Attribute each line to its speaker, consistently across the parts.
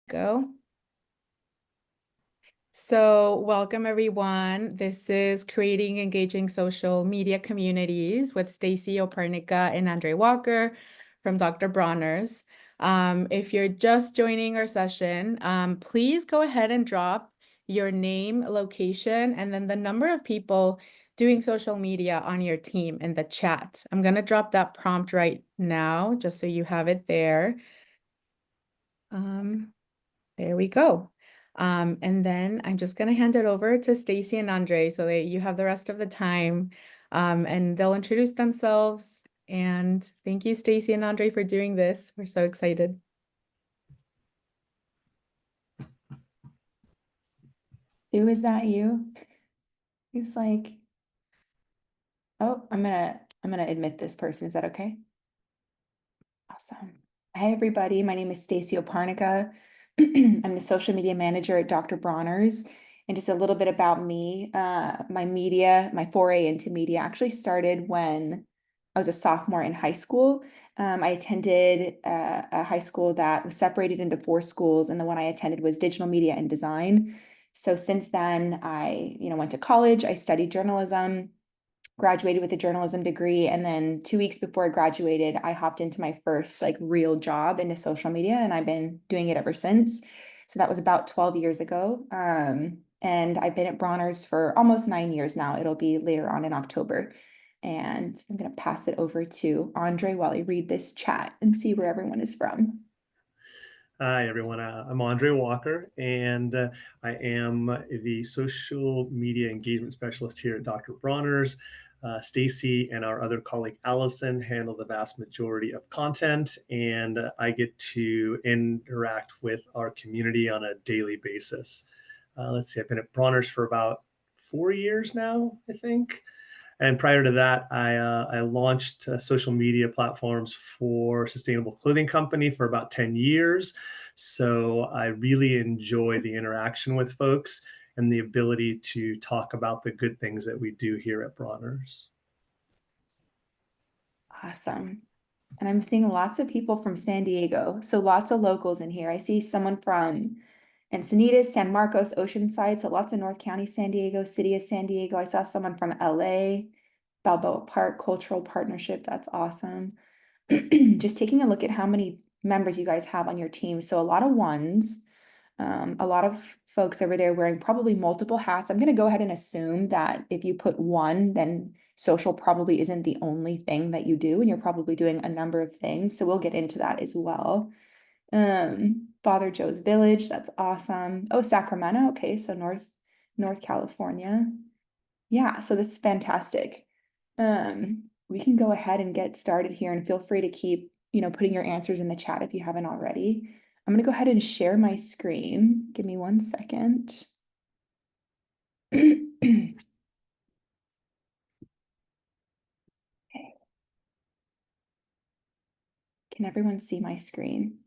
Speaker 1: Go. So, welcome everyone. This is Creating Engaging Social Media Communities with Stacy Opernica and Andre Walker from Dr. Bronner's. If you're just joining our session, please go ahead and drop your name, location, and then the number of people doing social media on your team in the chat. I'm going to drop that prompt right now, just so you have it there. There we go. And then I'm just going to hand it over to Stacy and Andre so that you have the rest of the time, and they'll introduce themselves. And thank you, Stacy and Andre, for doing this. We're so excited.
Speaker 2: Sue, is that you? He's like, oh, I'm gonna admit this person. Is that okay? Awesome. Hi, everybody. My name is Stacy Oparnica. I'm the social media manager at Dr. Bronner's. And just a little bit about me, my foray into media actually started when I was a sophomore in high school. I attended a high school that was separated into 4 schools, and the one I attended was digital media and design. So since then, I went to college. I studied journalism, graduated with a journalism degree, and then 2 weeks before I graduated, I hopped into my first real job into social media, and I've been doing it ever since. So that was about 12 years ago. And I've been at Bronner's for almost 9 years now. It'll be later on in October. And I'm going to pass it over to Andre while I read this chat and see where everyone is from.
Speaker 3: Hi, everyone. I'm Andre Walker, and I am the social media engagement specialist here at Dr. Bronner's. Stacy and our other colleague Allison handle the vast majority of content, and I get to interact with our community on a daily basis. Let's see, I've been at Bronner's for about 4 years now, I think. And prior to that, I launched social media platforms for Sustainable Clothing Company for about 10 years. So I really enjoy the interaction with folks and the ability to talk about the good things that we do here at Bronner's.
Speaker 2: Awesome. And I'm seeing lots of people from San Diego. So lots of locals in here. I see someone from Encinitas, San Marcos, Oceanside. So lots of North County, San Diego, City of San Diego. I saw someone from LA, Balboa Park Cultural Partnership. That's awesome. Just taking a look at how many members you guys have on your team. So a lot of ones, a lot of folks over there wearing probably multiple hats. I'm going to go ahead and assume that if you put one, then social probably isn't the only thing that you do, and you're probably doing a number of things. So we'll get into that as well. Father Joe's Village, that's awesome. Oh, Sacramento. Okay, so North California. Yeah, so this is fantastic. We can go ahead and get started here, and feel free to keep, putting your answers in the chat if you haven't already. I'm going to go ahead and share my screen. Give me 1 second. Okay. Can everyone see my screen?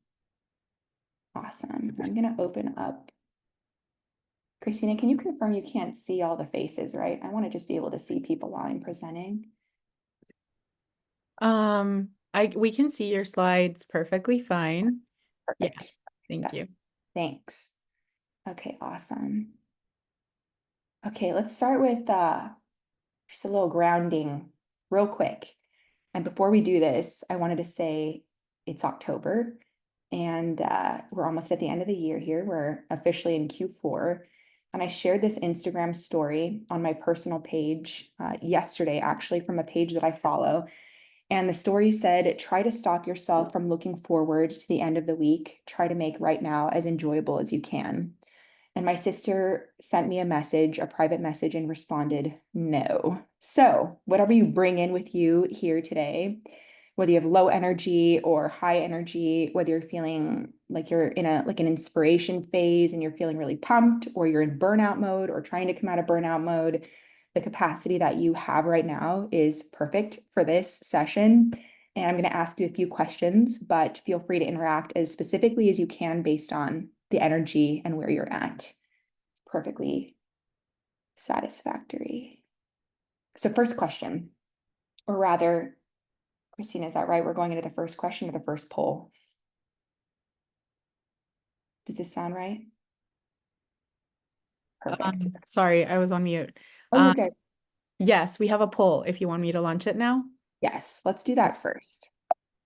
Speaker 2: Awesome. I'm going to open up. Christina, can you confirm you can't see all the faces, right? I want to just be able to see people while I'm presenting.
Speaker 1: We can see your slides perfectly fine.
Speaker 2: Perfect.
Speaker 1: Yeah, thank you.
Speaker 2: Thanks. Okay, awesome. Okay, let's start with just a little grounding real quick. And before we do this, I wanted to say it's October, and we're almost at the end of the year here. We're officially in Q4. And I shared this Instagram story on my personal page yesterday, actually, from a page that I follow. And the story said, try to stop yourself from looking forward to the end of the week. Try to make right now as enjoyable as you can. And my sister sent me a message, a private message, and responded, no. So whatever you bring in with you here today, whether you have low energy or high energy, whether you're feeling like you're in an inspiration phase and you're feeling really pumped, or you're in burnout mode or trying to come out of burnout mode, the capacity that you have right now is perfect for this session. And I'm going to ask you a few questions, but feel free to interact as specifically as you can based on the energy and where you're at. It's perfectly satisfactory. So first question, or rather, Christina, is that right? We're going into the first question or the first poll? Does this sound right? Perfect.
Speaker 1: Sorry, I was on mute.
Speaker 2: Oh, you're
Speaker 1: Um,
Speaker 2: good.
Speaker 1: yes, we have a poll if you want me to launch it now.
Speaker 2: Yes, let's do that first.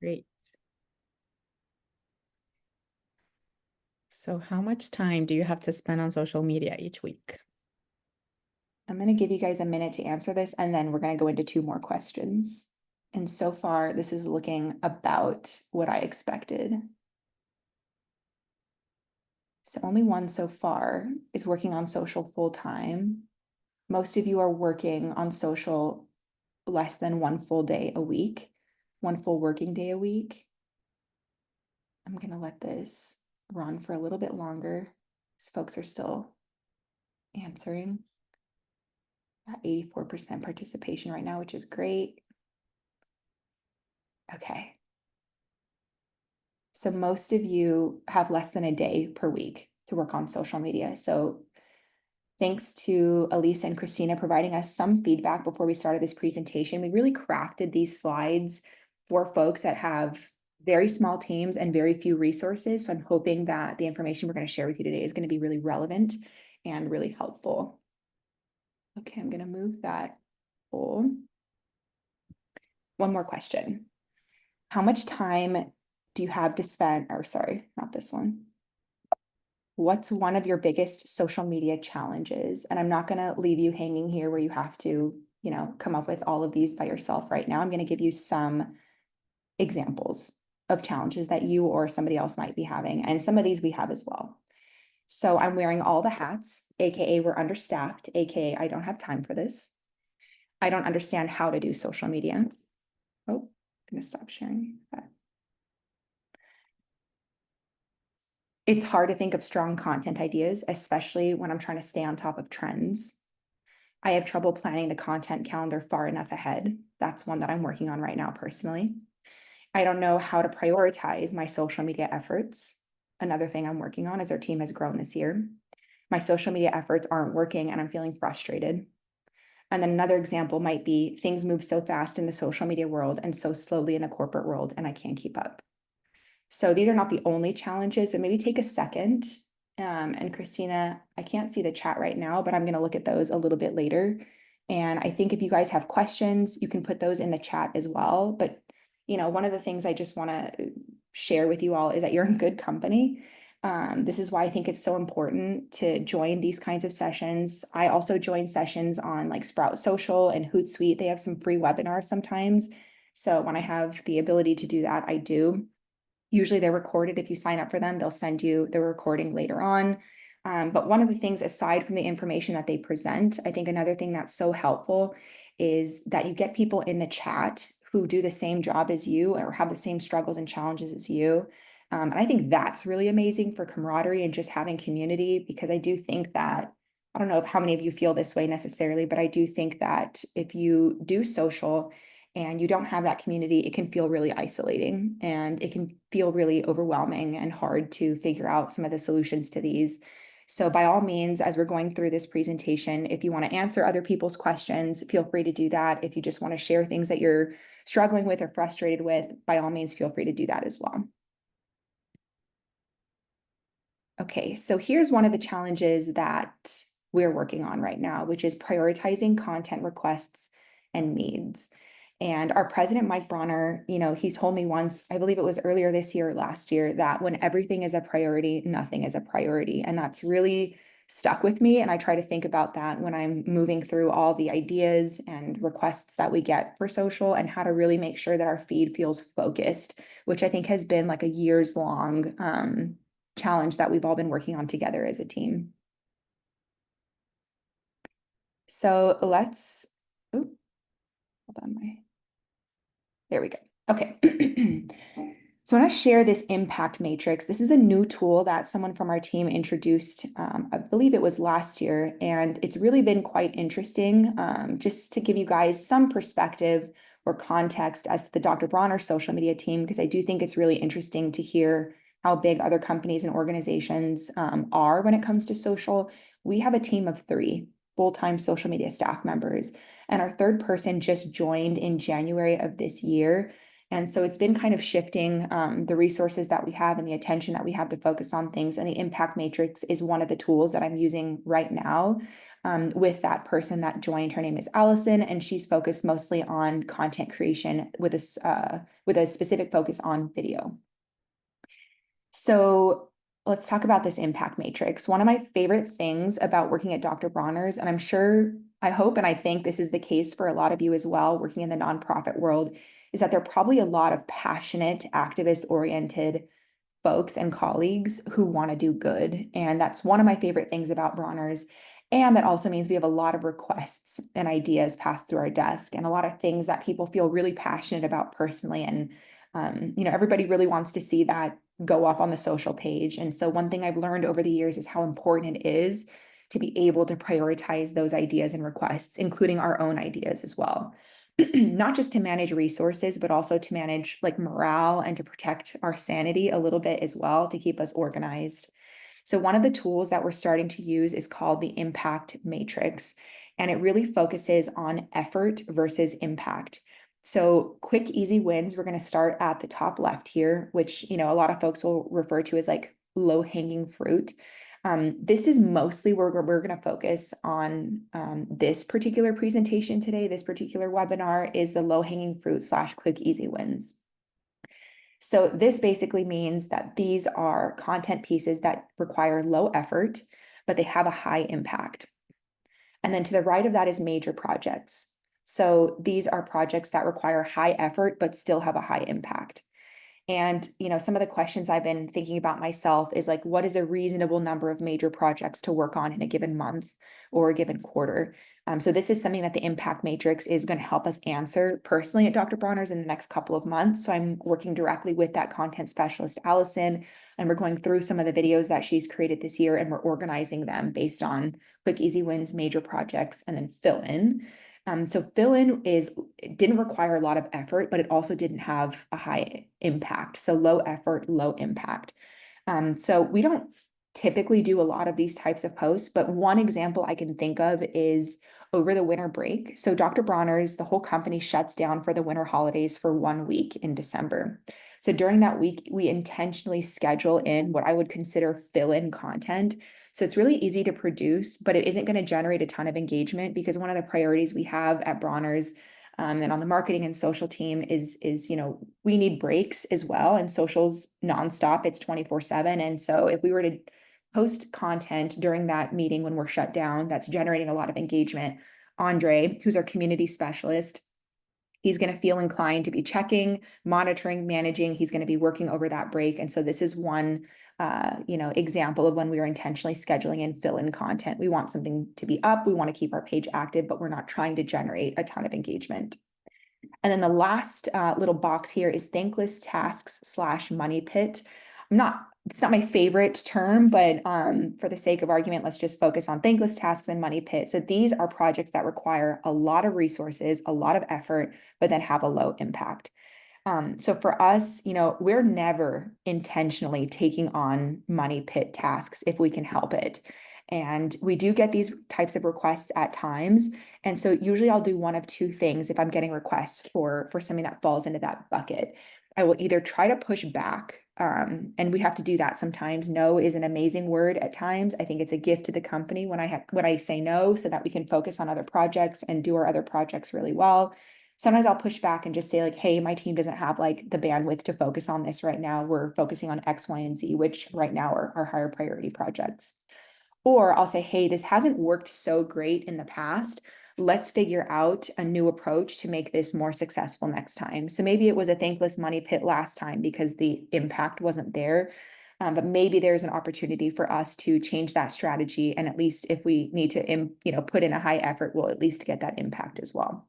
Speaker 1: Great. So how much time do you have to spend on social media each week?
Speaker 2: I'm going to give you guys a minute to answer this, and then we're going to go into 2 more questions. And so far, this is looking about what I expected. So only one so far is working on social full time. Most of you are working on social less than 1 full day a week, 1 full working day a week. I'm going to let this run for a little bit longer, as folks are still answering. Got 84% participation right now, which is great. Okay. So most of you have less than a day per week to work on social media. So thanks to Elisa and Christina providing us some feedback before we started this presentation, we really crafted these slides for folks that have very small teams and very few resources. So I'm hoping that the information we're going to share with you today is going to be really relevant and really helpful. Okay, I'm going to move that poll. One more question. How much time do you have to spend, or sorry, not this one. What's one of your biggest social media challenges? And I'm not going to leave you hanging here where you have to, come up with all of these by yourself right now. I'm going to give you some examples of challenges that you or somebody else might be having. And some of these we have as well. So I'm wearing all the hats, AKA we're understaffed, AKA I don't have time for this. I don't understand how to do social media. Oh, I'm going to stop sharing that. It's hard to think of strong content ideas, especially when I'm trying to stay on top of trends. I have trouble planning the content calendar far enough ahead. That's one that I'm working on right now personally. I don't know how to prioritize my social media efforts. Another thing I'm working on as our team has grown this year. My social media efforts aren't working and I'm feeling frustrated. And then another example might be things move so fast in the social media world and so slowly in the corporate world, and I can't keep up. So these are not the only challenges, but maybe take a second. And Christina, I can't see the chat right now, but I'm going to look at those a little bit later. And I think if you guys have questions, you can put those in the chat as well. But, one of the things I just want to share with you all is that you're in good company. This is why I think it's so important to join these kinds of sessions. I also join sessions on like Sprout Social and Hootsuite. They have some free webinars sometimes. So when I have the ability to do that, I do. Usually they're recorded. If you sign up for them, they'll send you the recording later on. But one of the things, aside from the information that they present, I think another thing that's so helpful is that you get people in the chat who do the same job as you or have the same struggles and challenges as you. And I think that's really amazing for camaraderie and just having community, because I do think that, I don't know how many of you feel this way necessarily, but I do think that if you do social and you don't have that community, it can feel really isolating and it can feel really overwhelming and hard to figure out some of the solutions to these. So by all means, as we're going through this presentation, if you want to answer other people's questions, feel free to do that. If you just want to share things that you're struggling with or frustrated with, by all means, feel free to do that as well. Okay, so here's one of the challenges that we're working on right now, which is prioritizing content requests and needs. And our president, Mike Bronner, he's told me once, I believe it was earlier this year or last year, that when everything is a priority, nothing is a priority. And that's really stuck with me. And I try to think about that when I'm moving through all the ideas and requests that we get for social and how to really make sure that our feed feels focused, which I think has been like a years long challenge that we've all been working on together as a team. So let's, hold on, there we go. Okay. So I want to share this impact matrix. This is a new tool that someone from our team introduced, I believe it was last year, and it's really been quite interesting. Just to give you guys some perspective or context as to the Dr. Bronner social media team, because I do think it's really interesting to hear how big other companies and organizations are when it comes to social. We have a team of 3 full-time social media staff members, and our 3rd person just joined in January of this year. And so it's been kind of shifting the resources that we have and the attention that we have to focus on things. And the impact matrix is one of the tools that I'm using right now with that person that joined. Her name is Allison, and she's focused mostly on content creation with a specific focus on video. So let's talk about this impact matrix. One of my favorite things about working at Dr. Bronner's, and I'm sure, I hope, and I think this is the case for a lot of you as well, working in the nonprofit world, is that there are probably a lot of passionate, activist-oriented folks and colleagues who want to do good. And that's one of my favorite things about Bronner's. And that also means we have a lot of requests and ideas passed through our desk, and a lot of things that people feel really passionate about personally. And everybody really wants to see that go up on the social page. And so one thing I've learned over the years is how important it is to be able to prioritize those ideas and requests, including our own ideas as well. Not just to manage resources, but also to manage like morale and to protect our sanity a little bit as well, to keep us organized. So one of the tools that we're starting to use is called the impact matrix, and it really focuses on effort versus impact. So quick, easy wins, we're going to start at the top left here, which, a lot of folks will refer to as like low hanging fruit. This is mostly where we're going to focus on this particular presentation today. This particular webinar is the low hanging fruit / quick, easy wins. So this basically means that these are content pieces that require low effort, but they have a high impact. And then to the right of that is major projects. So these are projects that require high effort, but still have a high impact. And, some of the questions I've been thinking about myself is like, what is a reasonable number of major projects to work on in a given month or a given quarter? So this is something that the impact matrix is going to help us answer personally at Dr. Bronner's in the next couple of months. So I'm working directly with that content specialist, Allison, and we're going through some of the videos that she's created this year, and we're organizing them based on quick, easy wins, major projects, and then fill in. So fill in it didn't require a lot of effort, but it also didn't have a high impact. So low effort, low impact. So we don't typically do a lot of these types of posts, but one example I can think of is over the winter break. So Dr. Bronner's, the whole company shuts down for the winter holidays for 1 week in December. So during that week, we intentionally schedule in what I would consider fill-in content. So it's really easy to produce, but it isn't going to generate a ton of engagement, because one of the priorities we have at Bronner's and on the marketing and social team is we need breaks as well, and social's nonstop. It's 24/7. And so if we were to post content during that meeting when we're shut down, that's generating a lot of engagement, Andre, who's our community specialist, he's going to feel inclined to be checking, monitoring, managing. He's going to be working over that break. And so this is one, example of when we are intentionally scheduling in fill-in content. We want something to be up. We want to keep our page active, but we're not trying to generate a ton of engagement. And then the last little box here is thankless tasks / money pit. It's not my favorite term, but for the sake of argument, let's just focus on thankless tasks and money pit. So these are projects that require a lot of resources, a lot of effort, but then have a low impact. So for us, we're never intentionally taking on money pit tasks if we can help it. And we do get these types of requests at times. And so usually I'll do one of two things if I'm getting requests for something that falls into that bucket. I will either try to push back, and we have to do that sometimes. No is an amazing word at times. I think it's a gift to the company when I say no, so that we can focus on other projects and do our other projects really well. Sometimes I'll push back and just say like, hey, my team doesn't have like the bandwidth to focus on this right now. We're focusing on X, Y, and Z, which right now are higher priority projects. Or I'll say, hey, this hasn't worked so great in the past. Let's figure out a new approach to make this more successful next time. So maybe it was a thankless money pit last time because the impact wasn't there. But maybe there's an opportunity for us to change that strategy. And at least if we need to, put in a high effort, we'll at least get that impact as well.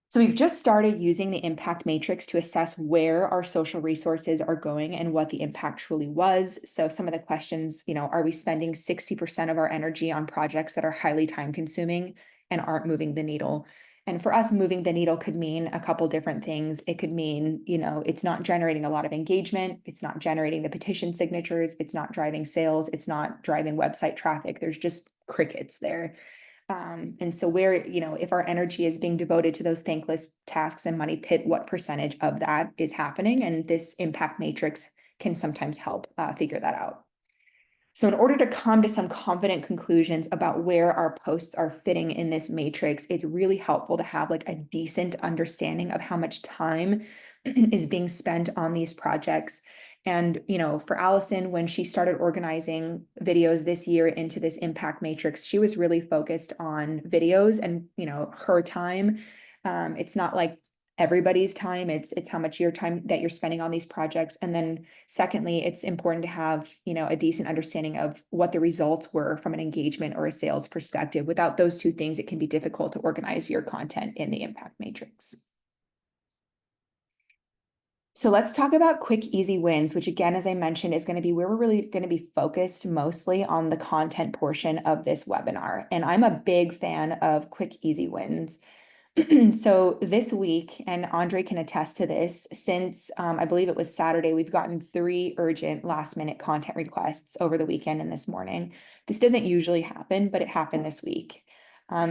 Speaker 2: So we've just started using the impact matrix to assess where our social resources are going and what the impact truly was. So some of the questions, are we spending 60% of our energy on projects that are highly time consuming and aren't moving the needle? And for us, moving the needle could mean a couple different things. It could mean, it's not generating a lot of engagement. It's not generating the petition signatures. It's not driving sales. It's not driving website traffic. There's just crickets there. And so where, if our energy is being devoted to those thankless tasks and money pit, what percentage of that is happening? And this impact matrix can sometimes help figure that out. So in order to come to some confident conclusions about where our posts are fitting in this matrix, it's really helpful to have like a decent understanding of how much time is being spent on these projects. And, for Allison, when she started organizing videos this year into this impact matrix, she was really focused on videos and, her time. It's not like everybody's time, it's how much your time that you're spending on these projects. And then secondly, it's important to have, a decent understanding of what the results were from an engagement or a sales perspective. Without those two things, it can be difficult to organize your content in the impact matrix. So let's talk about quick, easy wins, which again, as I mentioned, is going to be where we're really going to be focused mostly on the content portion of this webinar. And I'm a big fan of quick, easy wins. So this week, and Andre can attest to this, since I believe it was Saturday, we've gotten 3 urgent last-minute content requests over the weekend and this morning. This doesn't usually happen, but it happened this week.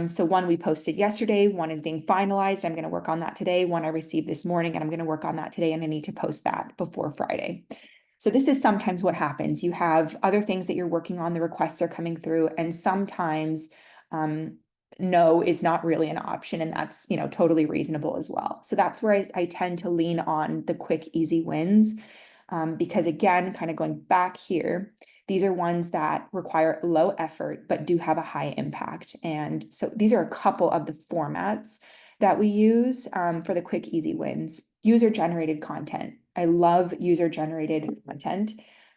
Speaker 2: So one we posted yesterday, one is being finalized. I'm going to work on that today. One I received this morning, and I'm going to work on that today, and I need to post that before Friday. So this is sometimes what happens. You have other things that you're working on, the requests are coming through, and sometimes no is not really an option, and that's totally reasonable as well. So that's where I tend to lean on the quick, easy wins, because again, kind of going back here, these are ones that require low effort but do have a high impact. And so these are a couple of the formats that we use for the quick, easy wins. User-generated content. I love user-generated content.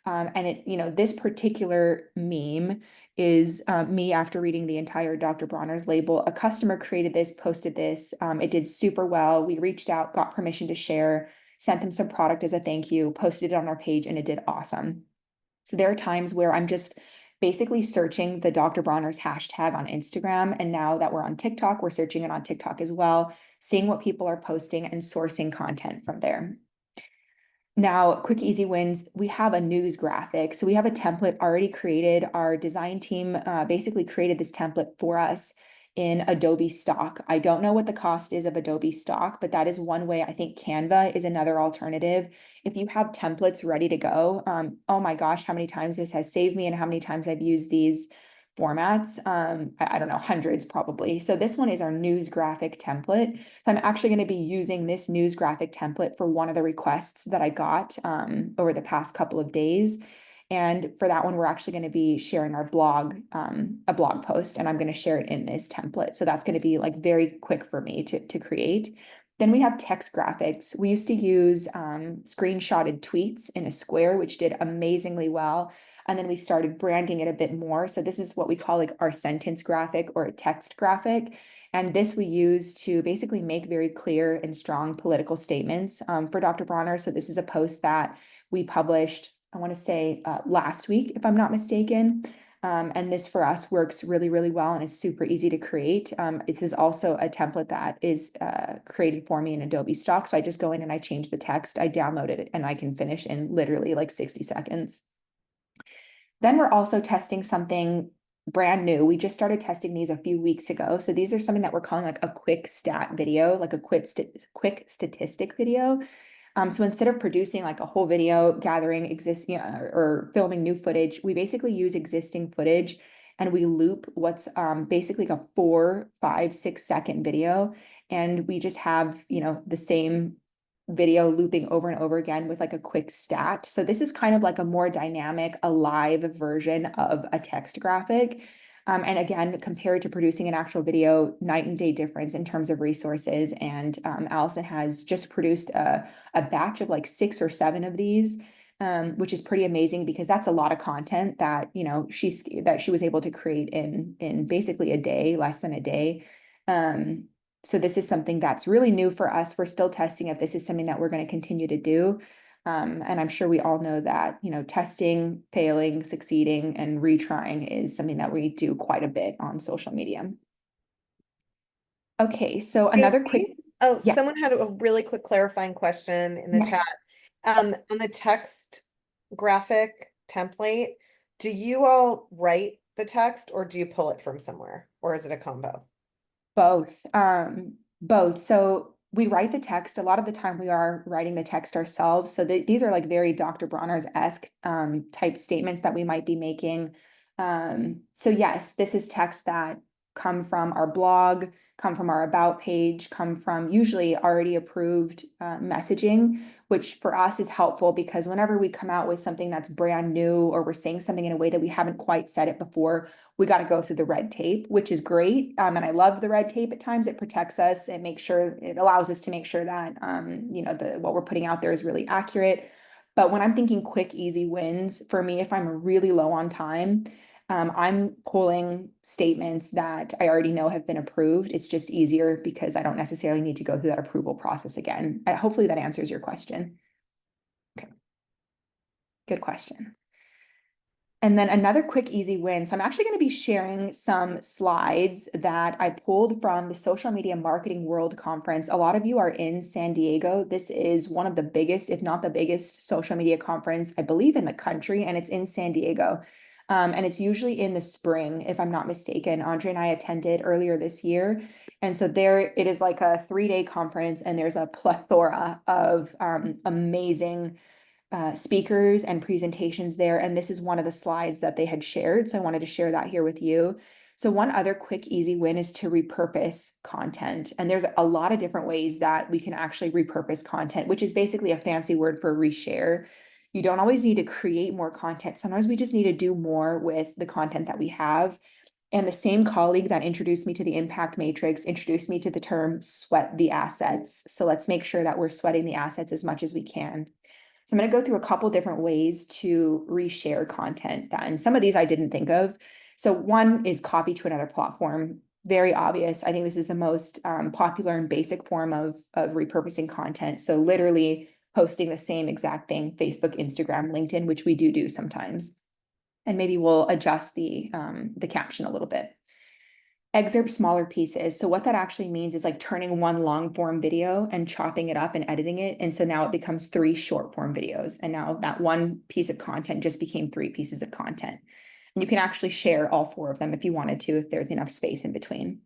Speaker 2: And it, this particular meme is me after reading the entire Dr. Bronner's label. A customer created this, posted this. It did super well. We reached out, got permission to share, sent them some product as a thank you, posted it on our page, and it did awesome. So there are times where I'm just basically searching the Dr. Bronner's hashtag on Instagram. And now that we're on TikTok, we're searching it on TikTok as well, seeing what people are posting and sourcing content from there. Now, quick, easy wins, we have a news graphic. So we have a template already created. Our design team basically created this template for us in Adobe Stock. I don't know what the cost is of Adobe Stock, but that is one way. I think Canva is another alternative. If you have templates ready to go, oh my gosh, how many times this has saved me and how many times I've used these formats. I don't know, hundreds probably. So this one is our news graphic template. So I'm actually going to be using this news graphic template for one of the requests that I got over the past couple of days. And for that one, we're actually going to be sharing our blog, a blog post, and I'm going to share it in this template. So that's going to be like very quick for me to create. Then we have text graphics. We used to use screenshotted tweets in a square, which did amazingly well. And then we started branding it a bit more. So this is what we call like our sentence graphic or a text graphic. And this we use to basically make very clear and strong political statements for Dr. Bronner. So this is a post that we published, I want to say last week, if I'm not mistaken. And this for us works really, really well and is super easy to create. This is also a template that is created for me in Adobe Stock. So I just go in and I change the text, I download it, and I can finish in literally like 60 seconds. Then we're also testing something brand new. We just started testing these a few weeks ago. So these are something that we're calling like a quick stat video, like a quick statistic video. So instead of producing like a whole video, gathering existing or filming new footage, we basically use existing footage and we loop what's basically like a 4, 5, 6 second video. And we just have, the same video looping over and over again with like a quick stat. So this is kind of like a more dynamic, alive version of a text graphic. And again, compared to producing an actual video, night and day difference in terms of resources. And Allison has just produced a batch of like 6 or 7 of these, which is pretty amazing because that's a lot of content that, she was able to create in basically a day, less than a day. So this is something that's really new for us. We're still testing if this is something that we're going to continue to do. And I'm sure we all know that, testing, failing, succeeding, and retrying is something that we do quite a bit on social media. Okay, so another quick.
Speaker 4: Oh,
Speaker 2: yeah.
Speaker 4: Someone had a really quick clarifying question in the
Speaker 2: Yes.
Speaker 4: chat. On the text graphic template, do you all write the text or do you pull it from somewhere? Or is it a combo?
Speaker 2: Both. So we write the text. A lot of the time we are writing the text ourselves. So these are like very Dr. Bronner's-esque type statements that we might be making. So yes, this is text that come from our blog, come from our about page, come from usually already approved messaging, which for us is helpful because whenever we come out with something that's brand new or we're saying something in a way that we haven't quite said it before, we got to go through the red tape, which is great. And I love the red tape at times. It protects us. It makes sure, it allows us to make sure that, what we're putting out there is really accurate. But when I'm thinking quick, easy wins, for me, if I'm really low on time, I'm pulling statements that I already know have been approved. It's just easier because I don't necessarily need to go through that approval process again. Hopefully that answers your question. Okay. Good question. And then another quick, easy win. So I'm actually going to be sharing some slides that I pulled from the Social Media Marketing World Conference. A lot of you are in San Diego. This is one of the biggest, if not the biggest, social media conference, I believe, in the country, and it's in San Diego. And it's usually in the spring, if I'm not mistaken. Andre and I attended earlier this year. And so there, it is like a 3-day conference, and there's a plethora of amazing speakers and presentations there. And this is one of the slides that they had shared. So I wanted to share that here with you. So one other quick, easy win is to repurpose content. And there's a lot of different ways that we can actually repurpose content, which is basically a fancy word for reshare. You don't always need to create more content. Sometimes we just need to do more with the content that we have. And the same colleague that introduced me to the impact matrix introduced me to the term sweat the assets. So let's make sure that we're sweating the assets as much as we can. So I'm going to go through a couple different ways to reshare content that, and some of these I didn't think of. So one is copy to another platform. Very obvious. I think this is the most popular and basic form of repurposing content. So literally posting the same exact thing, Facebook, Instagram, LinkedIn, which we do sometimes. And maybe we'll adjust the caption a little bit. Excerpt smaller pieces. So what that actually means is like turning one long form video and chopping it up and editing it. And so now it becomes 3 short form videos. And now that one piece of content just became 3 pieces of content. And you can actually share all 4 of them if you wanted to, if there's enough space in between.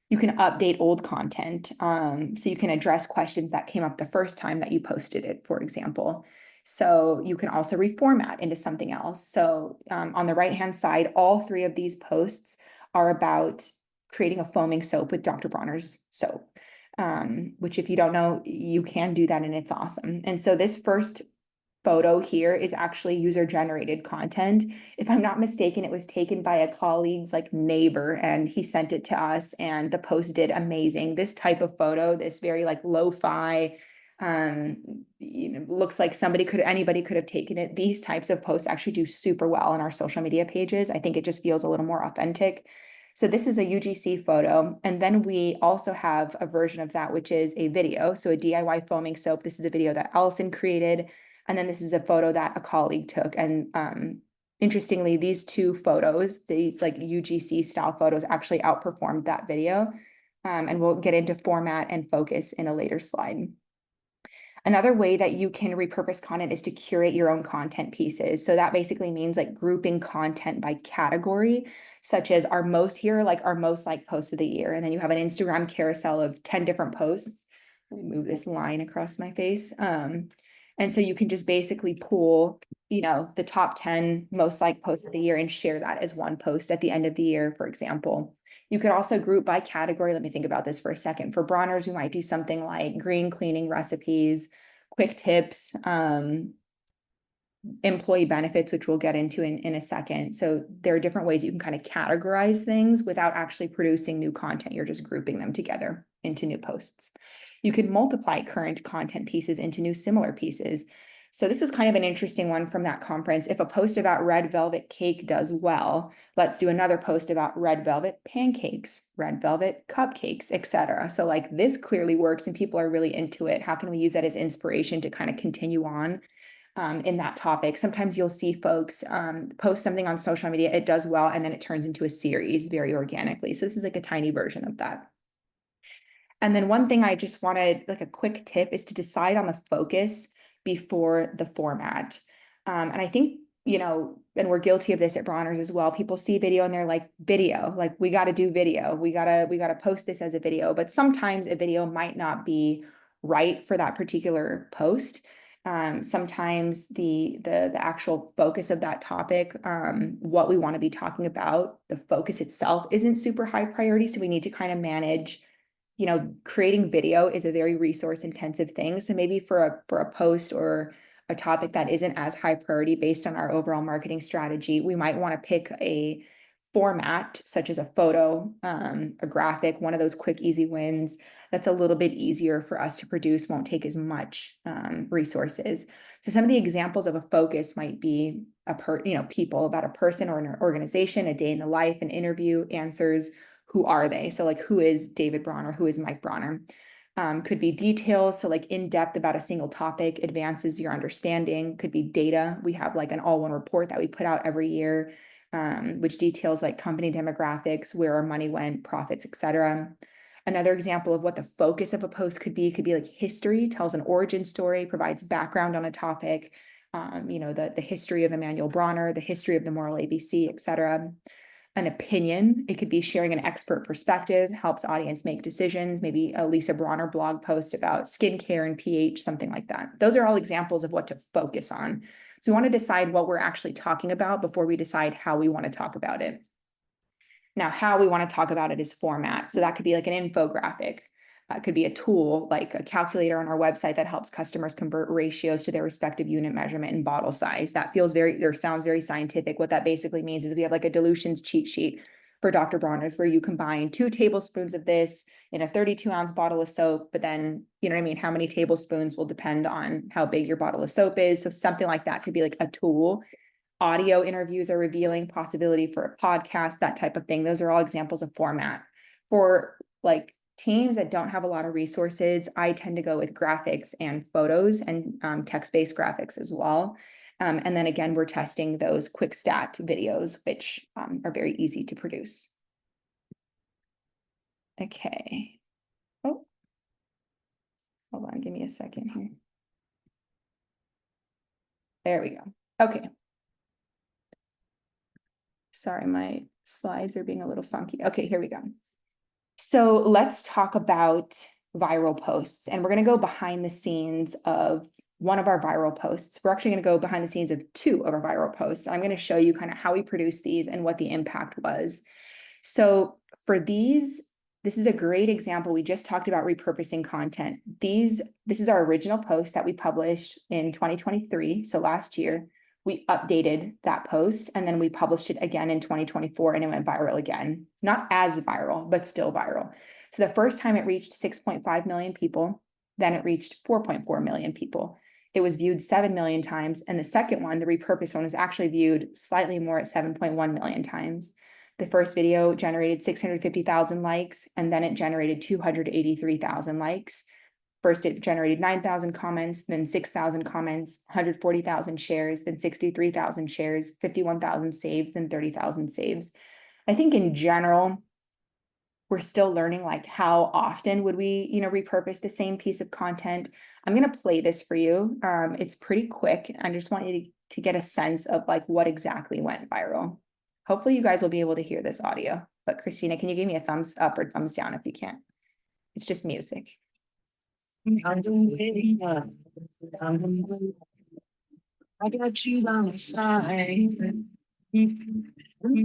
Speaker 2: You can update old content. So you can address questions that came up the first time that you posted it, for example. So you can also reformat into something else. So on the right-hand side, all 3 of these posts are about creating a foaming soap with Dr. Bronner's soap, which if you don't know, you can do that and it's awesome. And so this first photo here is actually user-generated content. If I'm not mistaken, it was taken by a colleague's like neighbor and he sent it to us and the post did amazing. This type of photo, this very like lo-fi, looks like anybody could have taken it. These types of posts actually do super well on our social media pages. I think it just feels a little more authentic. So this is a UGC photo. And then we also have a version of that, which is a video. So a DIY foaming soap. This is a video that Allison created. And then this is a photo that a colleague took. And interestingly, these 2 photos, these like UGC style photos actually outperformed that video. And we'll get into format and focus in a later slide. Another way that you can repurpose content is to curate your own content pieces. So that basically means like grouping content by category, such as our most liked posts of the year. And then you have an Instagram carousel of 10 different posts. Let me move this line across my face. And so you can just basically pull, the top 10 most liked posts of the year and share that as one post at the end of the year, for example. You could also group by category. Let me think about this for a second. For Bronner's, we might do something like green cleaning recipes, quick tips, employee benefits, which we'll get into in a second. So there are different ways you can kind of categorize things without actually producing new content. You're just grouping them together into new posts. You can multiply current content pieces into new similar pieces. So this is kind of an interesting one from that conference. If a post about red velvet cake does well, let's do another post about red velvet pancakes, red velvet cupcakes, etc. So like this clearly works and people are really into it. How can we use that as inspiration to kind of continue on in that topic? Sometimes you'll see folks post something on social media, it does well, and then it turns into a series very organically. So this is like a tiny version of that. And then one thing I just wanted, like a quick tip, is to decide on the focus before the format. And I think you know, and we're guilty of this at Bronner's as well. People see video and they're like, video, like we got to do video. We got to post this as a video, but sometimes a video might not be right for that particular post. Sometimes the actual focus of that topic, what we want to be talking about, the focus itself isn't super high priority. So we need to kind of manage, you know, creating video is a very resource intensive thing. So maybe for a post or a topic that isn't as high priority based on our overall marketing strategy, we might want to pick a format such as a photo, a graphic, one of those quick, easy wins that's a little bit easier for us to produce, won't take as much resources. So some of the examples of a focus might be people, about a person or an organization, a day in the life, an interview, answers, who are they? So like, who is David Bronner? Who is Mike Bronner? Could be details, so like in depth about a single topic, advances your understanding. Could be data. We have like an all-one report that we put out every year, which details like company demographics, where our money went, profits, etc. Another example of what the focus of a post could be like history, tells an origin story, provides background on a topic, the history of Emmanuel Bronner, the history of the Moral ABC, etc. An opinion, it could be sharing an expert perspective, helps audience make decisions, maybe a Lisa Bronner blog post about skincare and pH, something like that. Those are all examples of what to focus on. So we want to decide what we're actually talking about before we decide how we want to talk about it. Now, how we want to talk about it is format. So that could be like an infographic. It could be a tool like a calculator on our website that helps customers convert ratios to their respective unit measurement and bottle size. That sounds very scientific. What that basically means is we have like a dilutions cheat sheet for Dr. Bronner's where you combine 2 tablespoons of this in a 32-ounce bottle of soap, but then, you know what I mean? How many tablespoons will depend on how big your bottle of soap is. So something like that could be like a tool. Audio interviews are revealing, possibility for a podcast, that type of thing. Those are all examples of format. For like teams that don't have a lot of resources, I tend to go with graphics and photos and text-based graphics as well. And then again, we're testing those quick stat videos, which are very easy to produce. Okay. Oh, hold on, give me a second here. There we go. Okay. Sorry, my slides are being a little funky. Okay, here we go. So let's talk about viral posts, and we're going to go behind the scenes of one of our viral posts. We're actually going to go behind the scenes of 2 of our viral posts. I'm going to show you kind of how we produce these and what the impact was. So for these, this is a great example. We just talked about repurposing content. This is our original post that we published in 2023, so last year. We updated that post and then we published it again in 2024 and it went viral again. Not as viral, but still viral. So the first time it reached 6.5 million people, then it reached 4.4 million people. It was viewed 7 million times. And the second one, the repurposed one, was actually viewed slightly more at 7.1 million times. The first video generated 650,000 likes, and then it generated 283,000 likes. First, it generated 9,000 comments, then 6,000 comments, 140,000 shares, then 63,000 shares, 51,000 saves, then 30,000 saves. I think in general, we're still learning like how often would we, repurpose the same piece of content. I'm going to play this for you. It's pretty quick. I just want you to get a sense of like what exactly went viral. Hopefully you guys will be able to hear this audio, but Christina, can you give me a thumbs up or thumbs down if you can't? It's just music.
Speaker 5: I got you by my side. You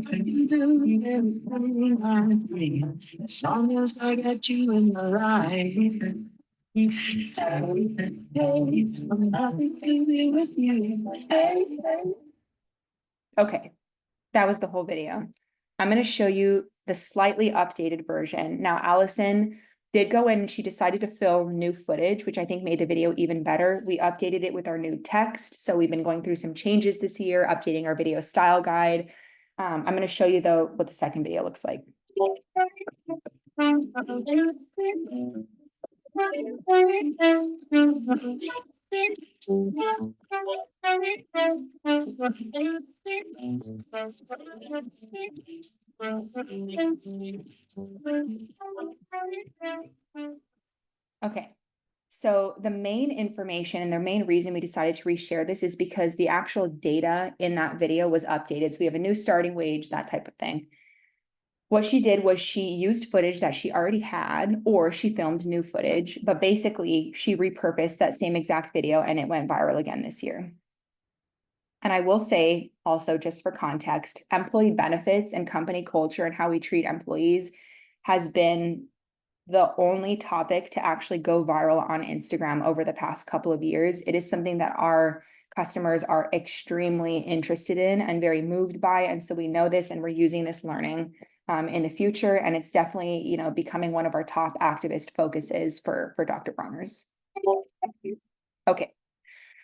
Speaker 5: can do anything I need, as long as I got you in my life. Hey, I'm happy to be with you. Hey.
Speaker 2: Okay, that was the whole video. I'm going to show you the slightly updated version. Now, Allison did go in and she decided to film new footage, which I think made the video even better. We updated it with our new text. So we've been going through some changes this year, updating our video style guide. I'm going to show you though what the second video looks like. Okay, So the main information and the main reason we decided to reshare this is because the actual data in that video was updated. So we have a new starting wage, that type of thing. What she did was she used footage that she already had, or she filmed new footage, but basically she repurposed that same exact video and it went viral again this year. And I will say also, just for context, employee benefits and company culture and how we treat employees has been the only topic to actually go viral on Instagram over the past couple of years. It is something that our customers are extremely interested in and very moved by. And so we know this and we're using this learning in the future. And it's definitely, you know, becoming one of our top activist focuses for Dr. Bronner's. Okay.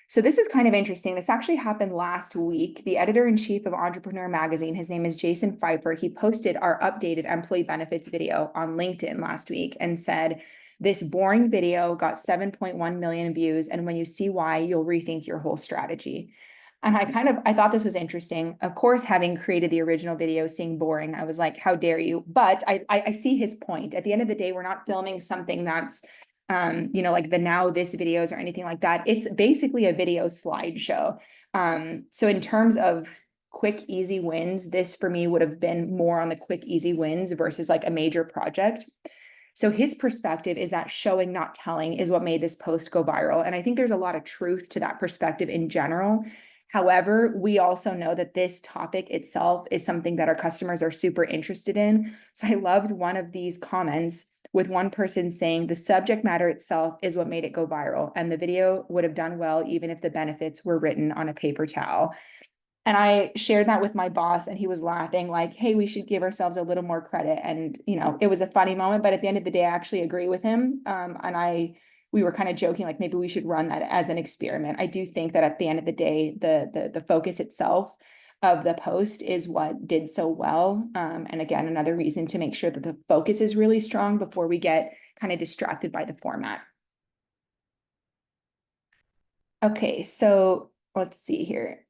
Speaker 2: So this is kind of interesting. This actually happened last week. The editor-in-chief of Entrepreneur Magazine, his name is Jason Pfeiffer. He posted our updated employee benefits video on LinkedIn last week and said, this boring video got 7.1 million views. And when you see why, you'll rethink your whole strategy. And I thought this was interesting. Of course, having created the original video, seeing boring, I was like, how dare you? But I see his point. At the end of the day, we're not filming something that's you know, like the Now This videos or anything like that. It's basically a video slideshow. So in terms of quick, easy wins, this for me would have been more on the quick, easy wins versus like a major project. So his perspective is that showing, not telling, is what made this post go viral. And I think there's a lot of truth to that perspective in general. However, we also know that this topic itself is something that our customers are super interested in. So I loved one of these comments with one person saying the subject matter itself is what made it go viral, and the video would have done well even if the benefits were written on a paper towel. And I shared that with my boss and he was laughing like, hey, we should give ourselves a little more credit. And, you know, it was a funny moment, but at the end of the day, I actually agree with him. We were kind of joking, like maybe we should run that as an experiment. I do think that at the end of the day, the focus itself of the post is what did so well. And again, another reason to make sure that the focus is really strong before we get kind of distracted by the format. Okay, so let's see here.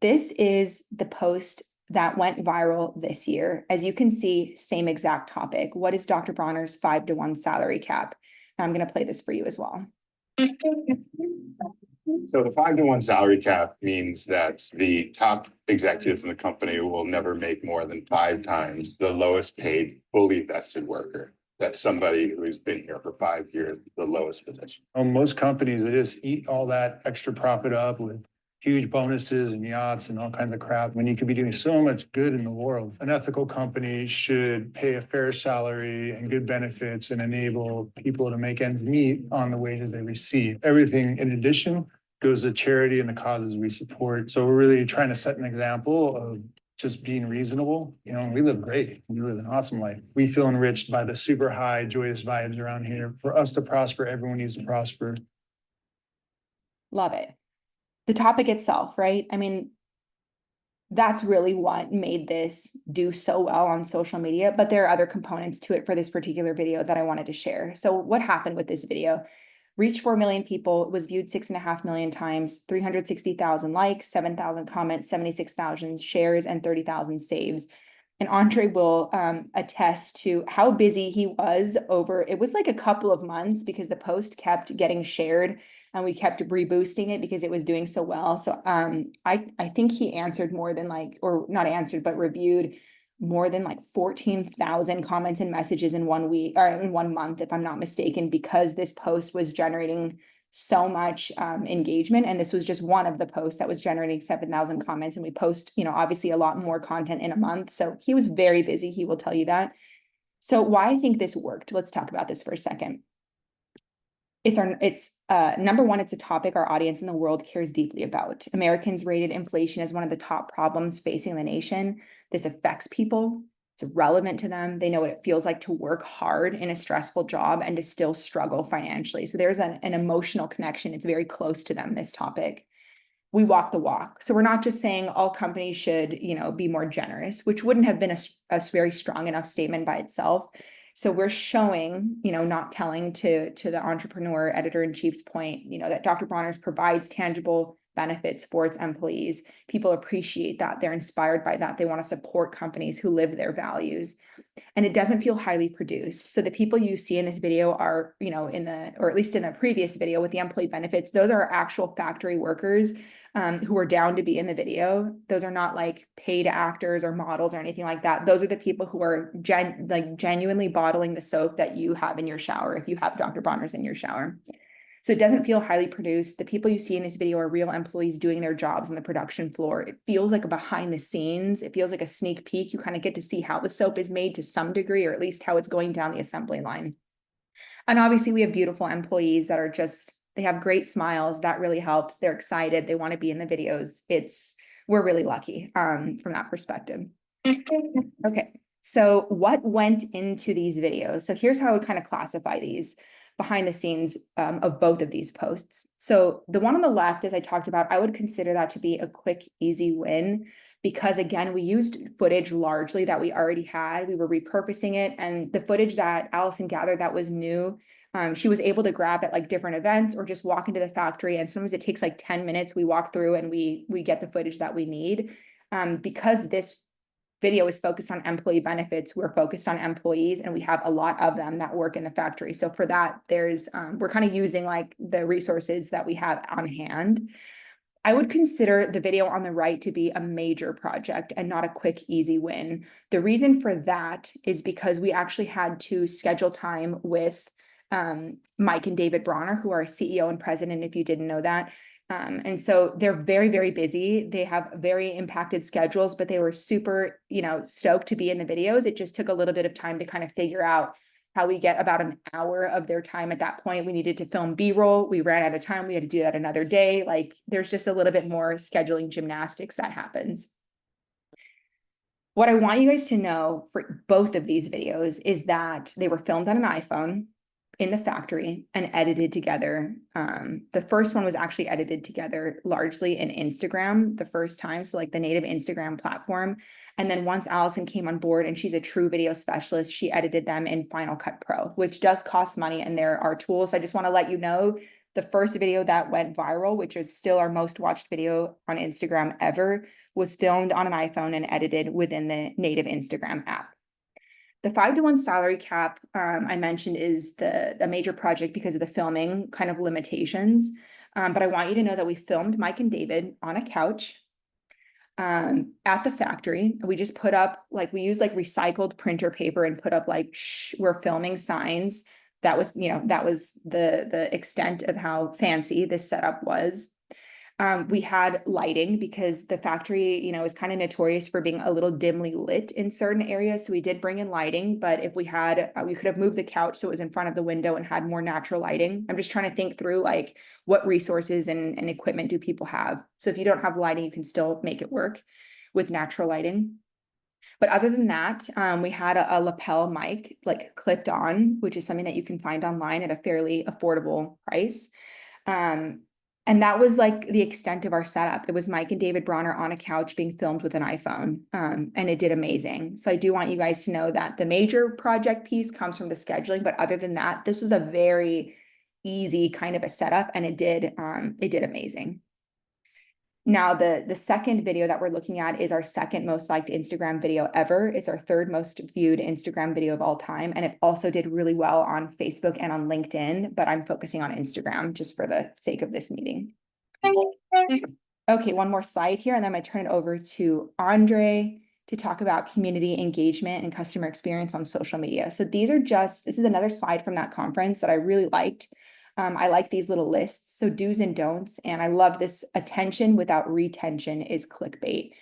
Speaker 2: This is the post that went viral this year. As you can see, same exact topic. What is Dr. Bronner's 5-to-1 salary cap? I'm going to play this for you as well.
Speaker 6: So the 5-to-1 salary cap means that the top executives in the company will never make more than 5 times the lowest paid fully vested worker. That's somebody who's been here for 5 years, the lowest position.
Speaker 7: Most companies, they just eat all that extra profit up with huge bonuses and yachts and all kinds of crap when you could be doing so much good in the world. An ethical company should pay a fair salary and good benefits and enable people to make ends meet on the wages they receive. Everything in addition goes to charity and the causes we support. So we're really trying to set an example of just being reasonable. You know, we live great. We live an awesome life. We feel enriched by the super high, joyous vibes around here. For us to prosper, everyone needs to prosper.
Speaker 2: Love it. The topic itself, right? I mean, that's really what made this do so well on social media, but there are other components to it for this particular video that I wanted to share. So what happened with this video? Reached 4 million people, was viewed 6.5 million times, 360,000 likes, 7,000 comments, 76,000 shares, and 30,000 saves. And Andre will attest to how busy he was over, it was like a couple of months because the post kept getting shared and we kept reboosting it because it was doing so well. So I think he answered more than like, or not answered, but reviewed more than like 14,000 comments and messages in 1 week or in 1 month, if I'm not mistaken, because this post was generating so much engagement. And this was just one of the posts that was generating 7,000 comments. And we post, you know, obviously a lot more content in a month. So he was very busy. He will tell you that. So why I think this worked. Let's talk about this for a second. It's number one, it's a topic our audience in the world cares deeply about. Americans rated inflation as one of the top problems facing the nation. This affects people. It's relevant to them. They know what it feels like to work hard in a stressful job and to still struggle financially. So there's an emotional connection. It's very close to them, this topic. We walk the walk. So we're not just saying all companies should, you know, be more generous, which wouldn't have been a very strong enough statement by itself. So we're showing, you know, not telling to the entrepreneur editor-in-chief's point, you know, that Dr. Bronner's provides tangible benefits for its employees. People appreciate that. They're inspired by that. They want to support companies who live their values. And it doesn't feel highly produced. So the people you see in this video are, you know, or at least in the previous video with the employee benefits, those are actual factory workers who are down to be in the video. Those are not like paid actors or models or anything like that. Those are the people who are genuinely bottling the soap that you have in your shower if you have Dr. Bronner's in your shower. So it doesn't feel highly produced. The people you see in this video are real employees doing their jobs on the production floor. It feels like a behind the scenes. It feels like a sneak peek. You kind of get to see how the soap is made to some degree, or at least how it's going down the assembly line. And obviously we have beautiful employees that are they have great smiles. That really helps. They're excited. They want to be in the videos. We're really lucky from that perspective. Okay, so what went into these videos? So here's how I would kind of classify these behind the scenes of both of these posts. So the one on the left, as I talked about, I would consider that to be a quick, easy win, because again, we used footage largely that we already had. We were repurposing it, and the footage that Allison gathered that was new, she was able to grab at like different events or just walk into the factory. And sometimes it takes like 10 minutes. We walk through and we get the footage that we need. Because this video is focused on employee benefits, we're focused on employees, and we have a lot of them that work in the factory. So for that, we're kind of using like the resources that we have on hand. I would consider the video on the right to be a major project and not a quick, easy win. The reason for that is because we actually had to schedule time with Mike and David Bronner, who are CEO and president, if you didn't know that. And so they're very, very busy. They have very impacted schedules, but they were super, stoked to be in the videos. It just took a little bit of time to kind of figure out how we get about an hour of their time at that point. We needed to film B-roll. We ran out of time. We had to do that another day. Like there's just a little bit more scheduling gymnastics that happens. What I want you guys to know for both of these videos is that they were filmed on an iPhone in the factory and edited together. The first one was actually edited together largely in Instagram the first time. So like the native Instagram platform. And then once Allison came on board, and she's a true video specialist, she edited them in Final Cut Pro, which does cost money. And there are tools. I just want to let you know the first video that went viral, which is still our most watched video on Instagram ever, was filmed on an iPhone and edited within the native Instagram app. The 5-to-1 salary cap I mentioned is a major project because of the filming kind of limitations. But I want you to know that we filmed Mike and David on a couch at the factory. We just put up, we use recycled printer paper and put up we're filming signs. That was, that was the extent of how fancy this setup was. We had lighting because the factory, is kind of notorious for being a little dimly lit in certain areas. So we did bring in lighting, but if we had, we could have moved the couch so it was in front of the window and had more natural lighting. I'm just trying to think through what resources and equipment do people have. So if you don't have lighting, you can still make it work with natural lighting. But other than that, we had a lapel mic clipped on, which is something that you can find online at a fairly affordable price. And that was the extent of our setup. It was Mike and David Bronner on a couch being filmed with an iPhone, and it did amazing. So I do want you guys to know that the major project piece comes from the scheduling, but other than that, this was a very easy kind of a setup, and it did amazing. Now, the second video that we're looking at is our second most liked Instagram video ever. It's our third most viewed Instagram video of all time. And it also did really well on Facebook and on LinkedIn, but I'm focusing on Instagram just for the sake of this meeting. Okay, one more slide here, and then I'm gonna turn it over to Andre to talk about community engagement and customer experience on social media. So this is another slide from that conference that I really liked. I like these little lists, so do's and don'ts, and I love this attention without retention is clickbait.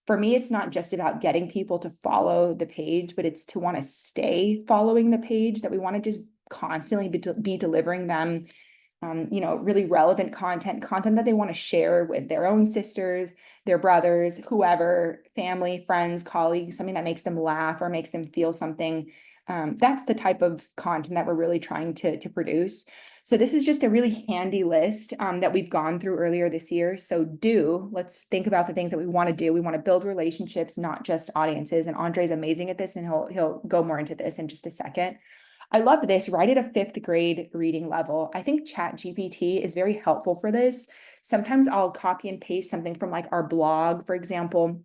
Speaker 2: For me, it's not just about getting people to follow the page, but it's to want to stay following the page, that we want to just constantly be delivering them, really relevant content that they want to share with their own sisters, their brothers, whoever, family, friends, colleagues, something that makes them laugh or makes them feel something. That's the type of content that we're really trying to produce. So this is just a really handy list that we've gone through earlier this year. So let's think about the things that we want to do. We want to build relationships, not just audiences. And Andre's amazing at this, and he'll go more into this in just a second. I love this, right at a 5th grade reading level. I think ChatGPT is very helpful for this. Sometimes I'll copy and paste something from like our blog, for example.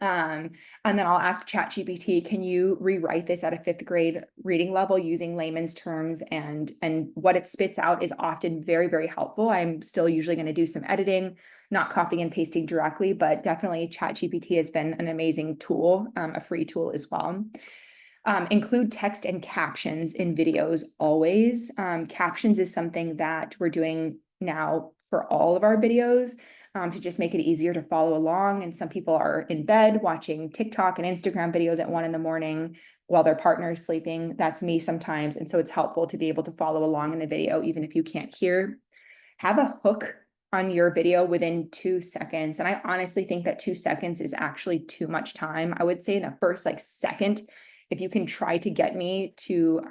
Speaker 2: And then I'll ask ChatGPT, can you rewrite this at a 5th grade reading level using layman's terms? And what it spits out is often very, very helpful. I'm still usually going to do some editing, not copying and pasting directly, but definitely ChatGPT has been an amazing tool, a free tool as well. Include text and captions in videos always. Captions is something that we're doing now for all of our videos. To just make it easier to follow along. And some people are in bed watching TikTok and Instagram videos at 1 a.m. while their partner is sleeping. That's me sometimes. And so it's helpful to be able to follow along in the video, even if you can't hear. Have a hook on your video within 2 seconds. And I honestly think that 2 seconds is actually too much time. I would say in the first like second, if you can try to get me to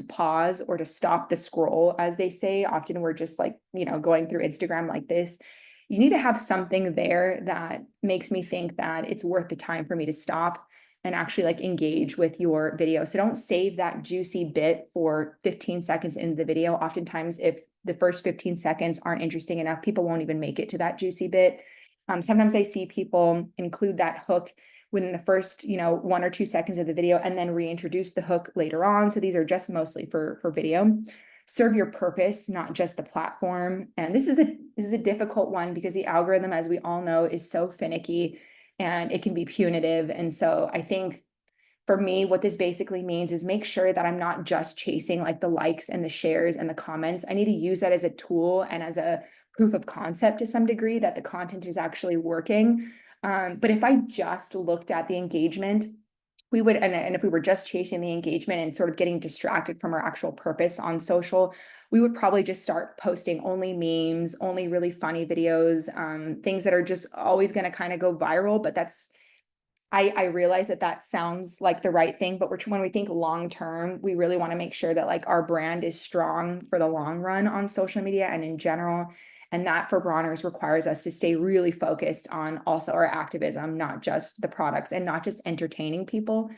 Speaker 2: pause or to stop the scroll, as they say, often we're just like, going through Instagram like this. You need to have something there that makes me think that it's worth the time for me to stop and actually like engage with your video. So don't save that juicy bit for 15 seconds into the video. Oftentimes, if the first 15 seconds aren't interesting enough, people won't even make it to that juicy bit. Sometimes I see people include that hook within the first, 1 or 2 seconds of the video and then reintroduce the hook later on. So these are just mostly for video. Serve your purpose, not just the platform. And this is a difficult one because the algorithm, as we all know, is so finicky and it can be punitive. And so I think for me, what this basically means is make sure that I'm not just chasing like the likes and the shares and the comments. I need to use that as a tool and as a proof of concept to some degree that the content is actually working. But if I just looked at the engagement, we would, and if we were just chasing the engagement and sort of getting distracted from our actual purpose on social, we would probably just start posting only memes, only really funny videos, things that are just always going to kind of go viral. But I realize that sounds like the right thing, but when we think long term, we really want to make sure that like our brand is strong for the long run on social media and in general. And that for Bronner's requires us to stay really focused on also our activism, not just the products and not just entertaining people.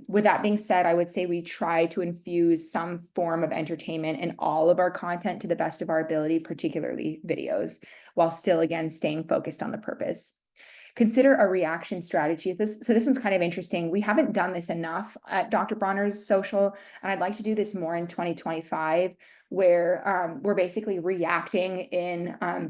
Speaker 2: With that being said, I would say we try to infuse some form of entertainment in all of our content to the best of our ability, particularly videos, while still, again, staying focused on the purpose. Consider a reaction strategy. So this one's kind of interesting. We haven't done this enough at Dr. Bronner's social, and I'd like to do this more in 2025, where we're basically reacting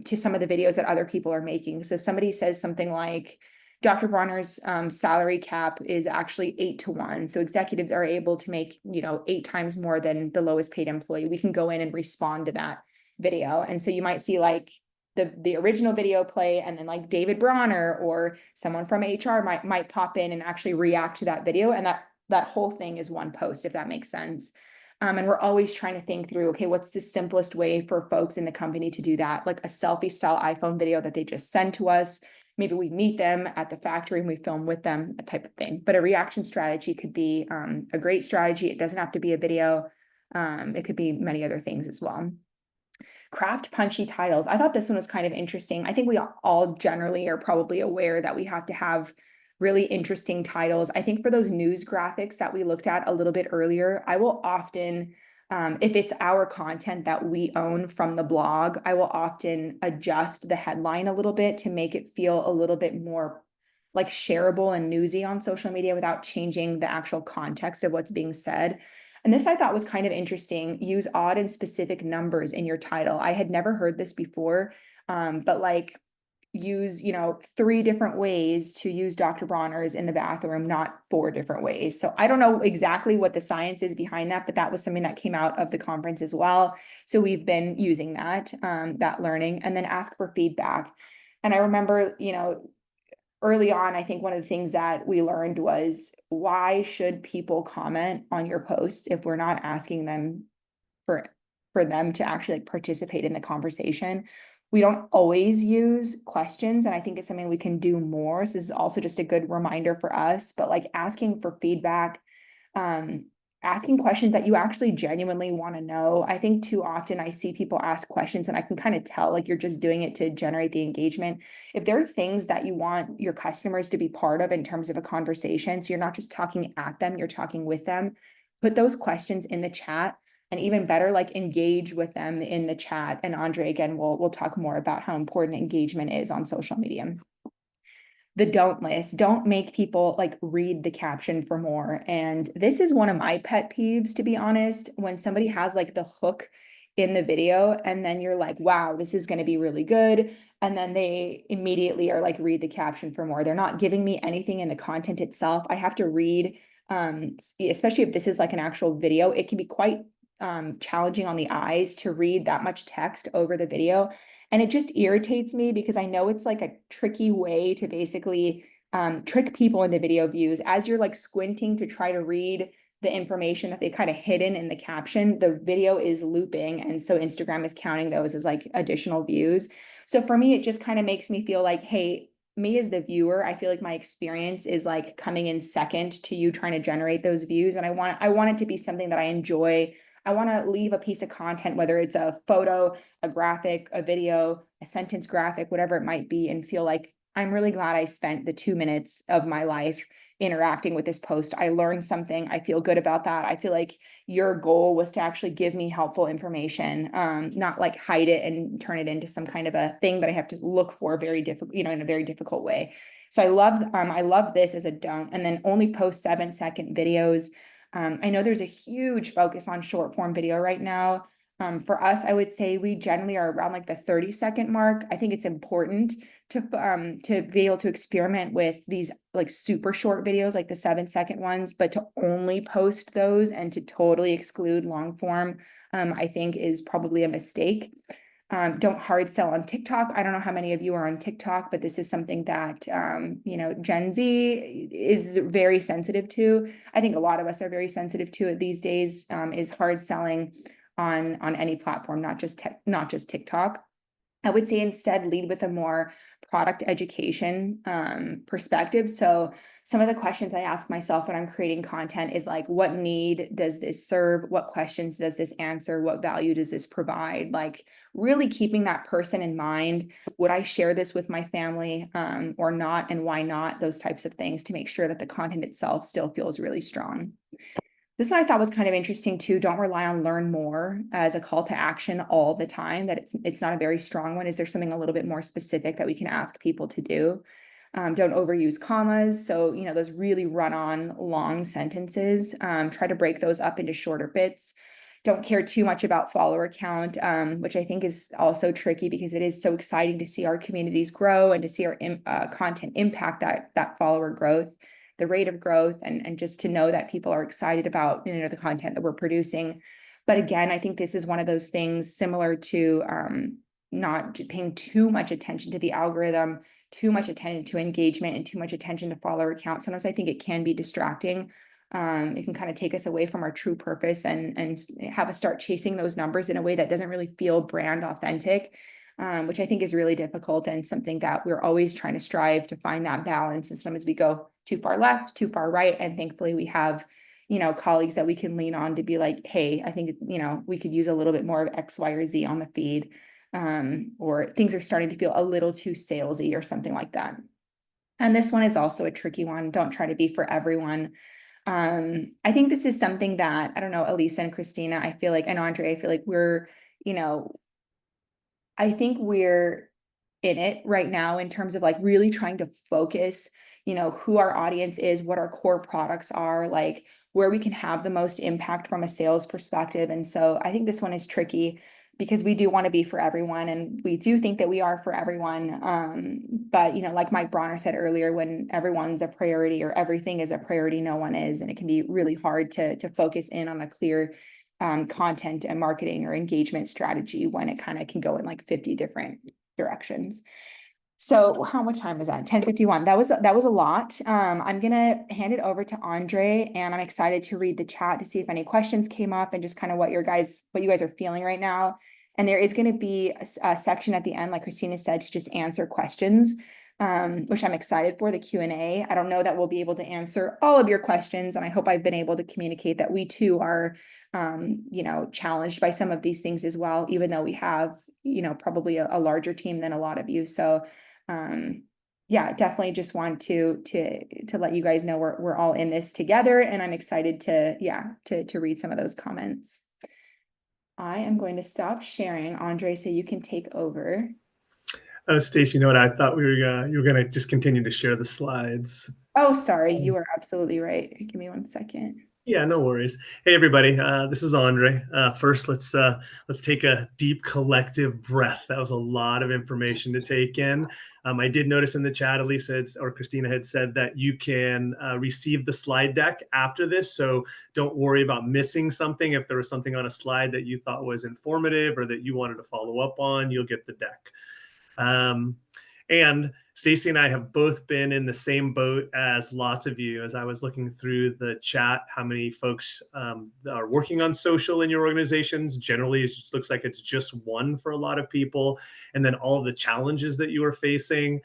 Speaker 2: to some of the videos that other people are making. So if somebody says something like, Dr. Bronner's salary cap is actually 8 to 1. So executives are able to make, 8 times more than the lowest paid employee. We can go in and respond to that video. And so you might see like the original video play, and then like David Bronner or someone from HR might pop in and actually react to that video. And that whole thing is one post, if that makes sense. And we're always trying to think through, okay, what's the simplest way for folks in the company to do that? Like a selfie style iPhone video that they just send to us. Maybe we meet them at the factory and we film with them, a type of thing. But a reaction strategy could be a great strategy. It doesn't have to be a video. It could be many other things as well. Craft punchy titles. I thought this one was kind of interesting. I think we all generally are probably aware that we have to have really interesting titles. I think for those news graphics that we looked at a little bit earlier, I will often, if it's our content that we own from the blog, I will often adjust the headline a little bit to make it feel a little bit more like shareable and newsy on social media without changing the actual context of what's being said. And this I thought was kind of interesting. Use odd and specific numbers in your title. I had never heard this before, but like use, 3 different ways to use Dr. Bronner's in the bathroom, not 4 different ways. So I don't know exactly what the science is behind that, but that was something that came out of the conference as well. So we've been using that learning, and then ask for feedback. And I remember, early on, I think one of the things that we learned was, why should people comment on your post if we're not asking them for them to actually like participate in the conversation? We don't always use questions, and I think it's something we can do more. So this is also just a good reminder for us, but like asking for feedback, asking questions that you actually genuinely want to know. I think too often I see people ask questions and I can kind of tell like you're just doing it to generate the engagement. If there are things that you want your customers to be part of in terms of a conversation, so you're not just talking at them, you're talking with them, put those questions in the chat, and even better, like engage with them in the chat. And Andre, again, we'll talk more about how important engagement is on social media. The don't list, don't make people like read the caption for more. And this is one of my pet peeves, to be honest, when somebody has like the hook in the video and then you're like, wow, this is going to be really good. And then they immediately are like, read the caption for more. They're not giving me anything in the content itself. I have to read, especially if this is like an actual video, it can be quite challenging on the eyes to read that much text over the video. And it just irritates me because I know it's like a tricky way to basically trick people into video views. As you're like squinting to try to read the information that they kind of hidden in the caption, the video is looping. And so Instagram is counting those as like additional views. So for me, it just kind of makes me feel like, hey, me as the viewer, I feel like my experience is like coming in second to you trying to generate those views. And I want it to be something that I enjoy. I want to leave a piece of content, whether it's a photo, a graphic, a video, a sentence graphic, whatever it might be, and feel like I'm really glad I spent the 2 minutes of my life interacting with this post. I learned something. I feel good about that. I feel like your goal was to actually give me helpful information, not like hide it and turn it into some kind of a thing that I have to look for very difficult, in a very difficult way. So I love this as a don't, and then only post 7-second videos. I know there's a huge focus on short form video right now. For us, I would say we generally are around like the 30-second mark. I think it's important to be able to experiment with these like super short videos, like the 7-second ones, but to only post those and to totally exclude long form, I think is probably a mistake. Don't hard sell on TikTok. I don't know how many of you are on TikTok, but this is something that, Gen Z is very sensitive to. I think a lot of us are very sensitive to it these days, is hard selling on any platform, not just TikTok. I would say instead lead with a more product education perspective. So some of the questions I ask myself when I'm creating content is like, what need does this serve? What questions does this answer? What value does this provide? Like really keeping that person in mind. Would I share this with my family or not? And why not? Those types of things to make sure that the content itself still feels really strong. This one I thought was kind of interesting too. Don't rely on learn more as a call to action all the time, that it's not a very strong one. Is there something a little bit more specific that we can ask people to do? Don't overuse commas. So, those really run on long sentences, try to break those up into shorter bits. Don't care too much about follower count, which I think is also tricky because it is so exciting to see our communities grow and to see our content impact that follower growth, the rate of growth, and just to know that people are excited about the content that we're producing. But again, I think this is one of those things similar to not paying too much attention to the algorithm, too much attention to engagement, and too much attention to follower count. Sometimes I think it can be distracting. It can kind of take us away from our true purpose and have us start chasing those numbers in a way that doesn't really feel brand authentic. Which I think is really difficult and something that we're always trying to strive to find that balance. And sometimes we go too far left, too far right. And thankfully we have, colleagues that we can lean on to be like, hey, I think, we could use a little bit more of X, Y, or Z on the feed. Or things are starting to feel a little too salesy or something like that. And this one is also a tricky one. Don't try to be for everyone. I think this is something that, I don't know, Elisa and Christina, I feel like, and Andre, I feel like we're, I think we're in it right now in terms of like really trying to focus, who our audience is, what our core products are, like where we can have the most impact from a sales perspective. And so I think this one is tricky because we do want to be for everyone, and we do think that we are for everyone. But like Mike Bronner said earlier, when everyone's a priority or everything is a priority, no one is, and it can be really hard to focus in on a clear content and marketing or engagement strategy when it kind of can go in like 50 different directions. So how much time is that? 10:51. That was a lot. I'm gonna hand it over to Andre, and I'm excited to read the chat to see if any questions came up and just kind of what you guys are feeling right now. And there is going to be a section at the end, like Christina said, to just answer questions, which I'm excited for, the Q&A. I don't know that we'll be able to answer all of your questions, and I hope I've been able to communicate that we too are, challenged by some of these things as well, even though we have, probably a larger team than a lot of you. So yeah, definitely just want to let you guys know we're all in this together, and I'm excited to read some of those comments. I am going to stop sharing. Andre, so you can take over.
Speaker 3: Oh, Stacey, you know what? I thought you were gonna just continue to share the slides.
Speaker 2: Oh, sorry, you are absolutely right. Give me 1 second.
Speaker 3: Yeah, no worries. Hey, everybody. This is Andre. First, let's take a deep collective breath. That was a lot of information to take in. I did notice in the chat, Elisa or Christina had said that you can receive the slide deck after this. So don't worry about missing something. If there was something on a slide that you thought was informative or that you wanted to follow up on, you'll get the deck. And Stacey and I have both been in the same boat as lots of you. As I was looking through the chat, how many folks are working on social in your organizations? Generally, it just looks like it's just one for a lot of people. And then all of the challenges that you are facing.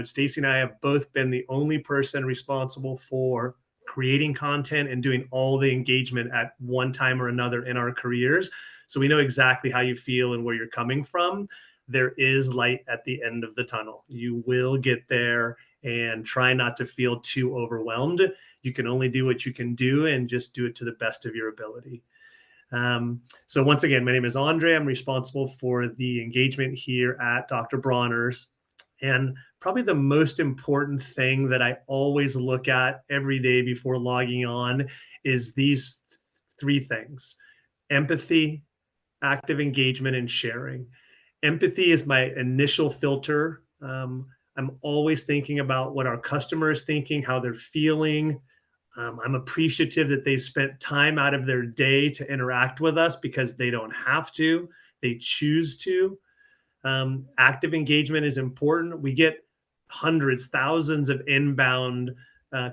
Speaker 3: Stacey and I have both been the only person responsible for creating content and doing all the engagement at one time or another in our careers. So we know exactly how you feel and where you're coming from. There is light at the end of the tunnel. You will get there, and try not to feel too overwhelmed. You can only do what you can do and just do it to the best of your ability. So once again, my name is Andre. I'm responsible for the engagement here at Dr. Bronner's. And probably the most important thing that I always look at every day before logging on is these three things: empathy, active engagement, and sharing. Empathy is my initial filter. I'm always thinking about what our customer is thinking, how they're feeling. I'm appreciative that they've spent time out of their day to interact with us because they don't have to, they choose to. Active engagement is important. We get hundreds, thousands of inbound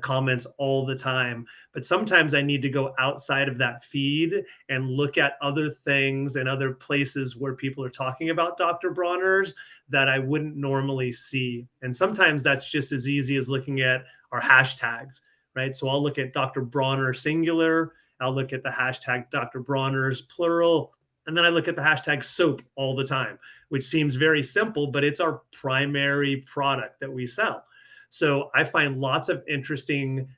Speaker 3: comments all the time. But sometimes I need to go outside of that feed and look at other things and other places where people are talking about Dr. Bronner's that I wouldn't normally see. And sometimes that's just as easy as looking at our hashtags, right? So I'll look at Dr. Bronner singular, I'll look at the hashtag Dr. Bronner's plural, and then I look at the hashtag soap all the time, which seems very simple, but it's our primary product that we sell. So I find lots of interesting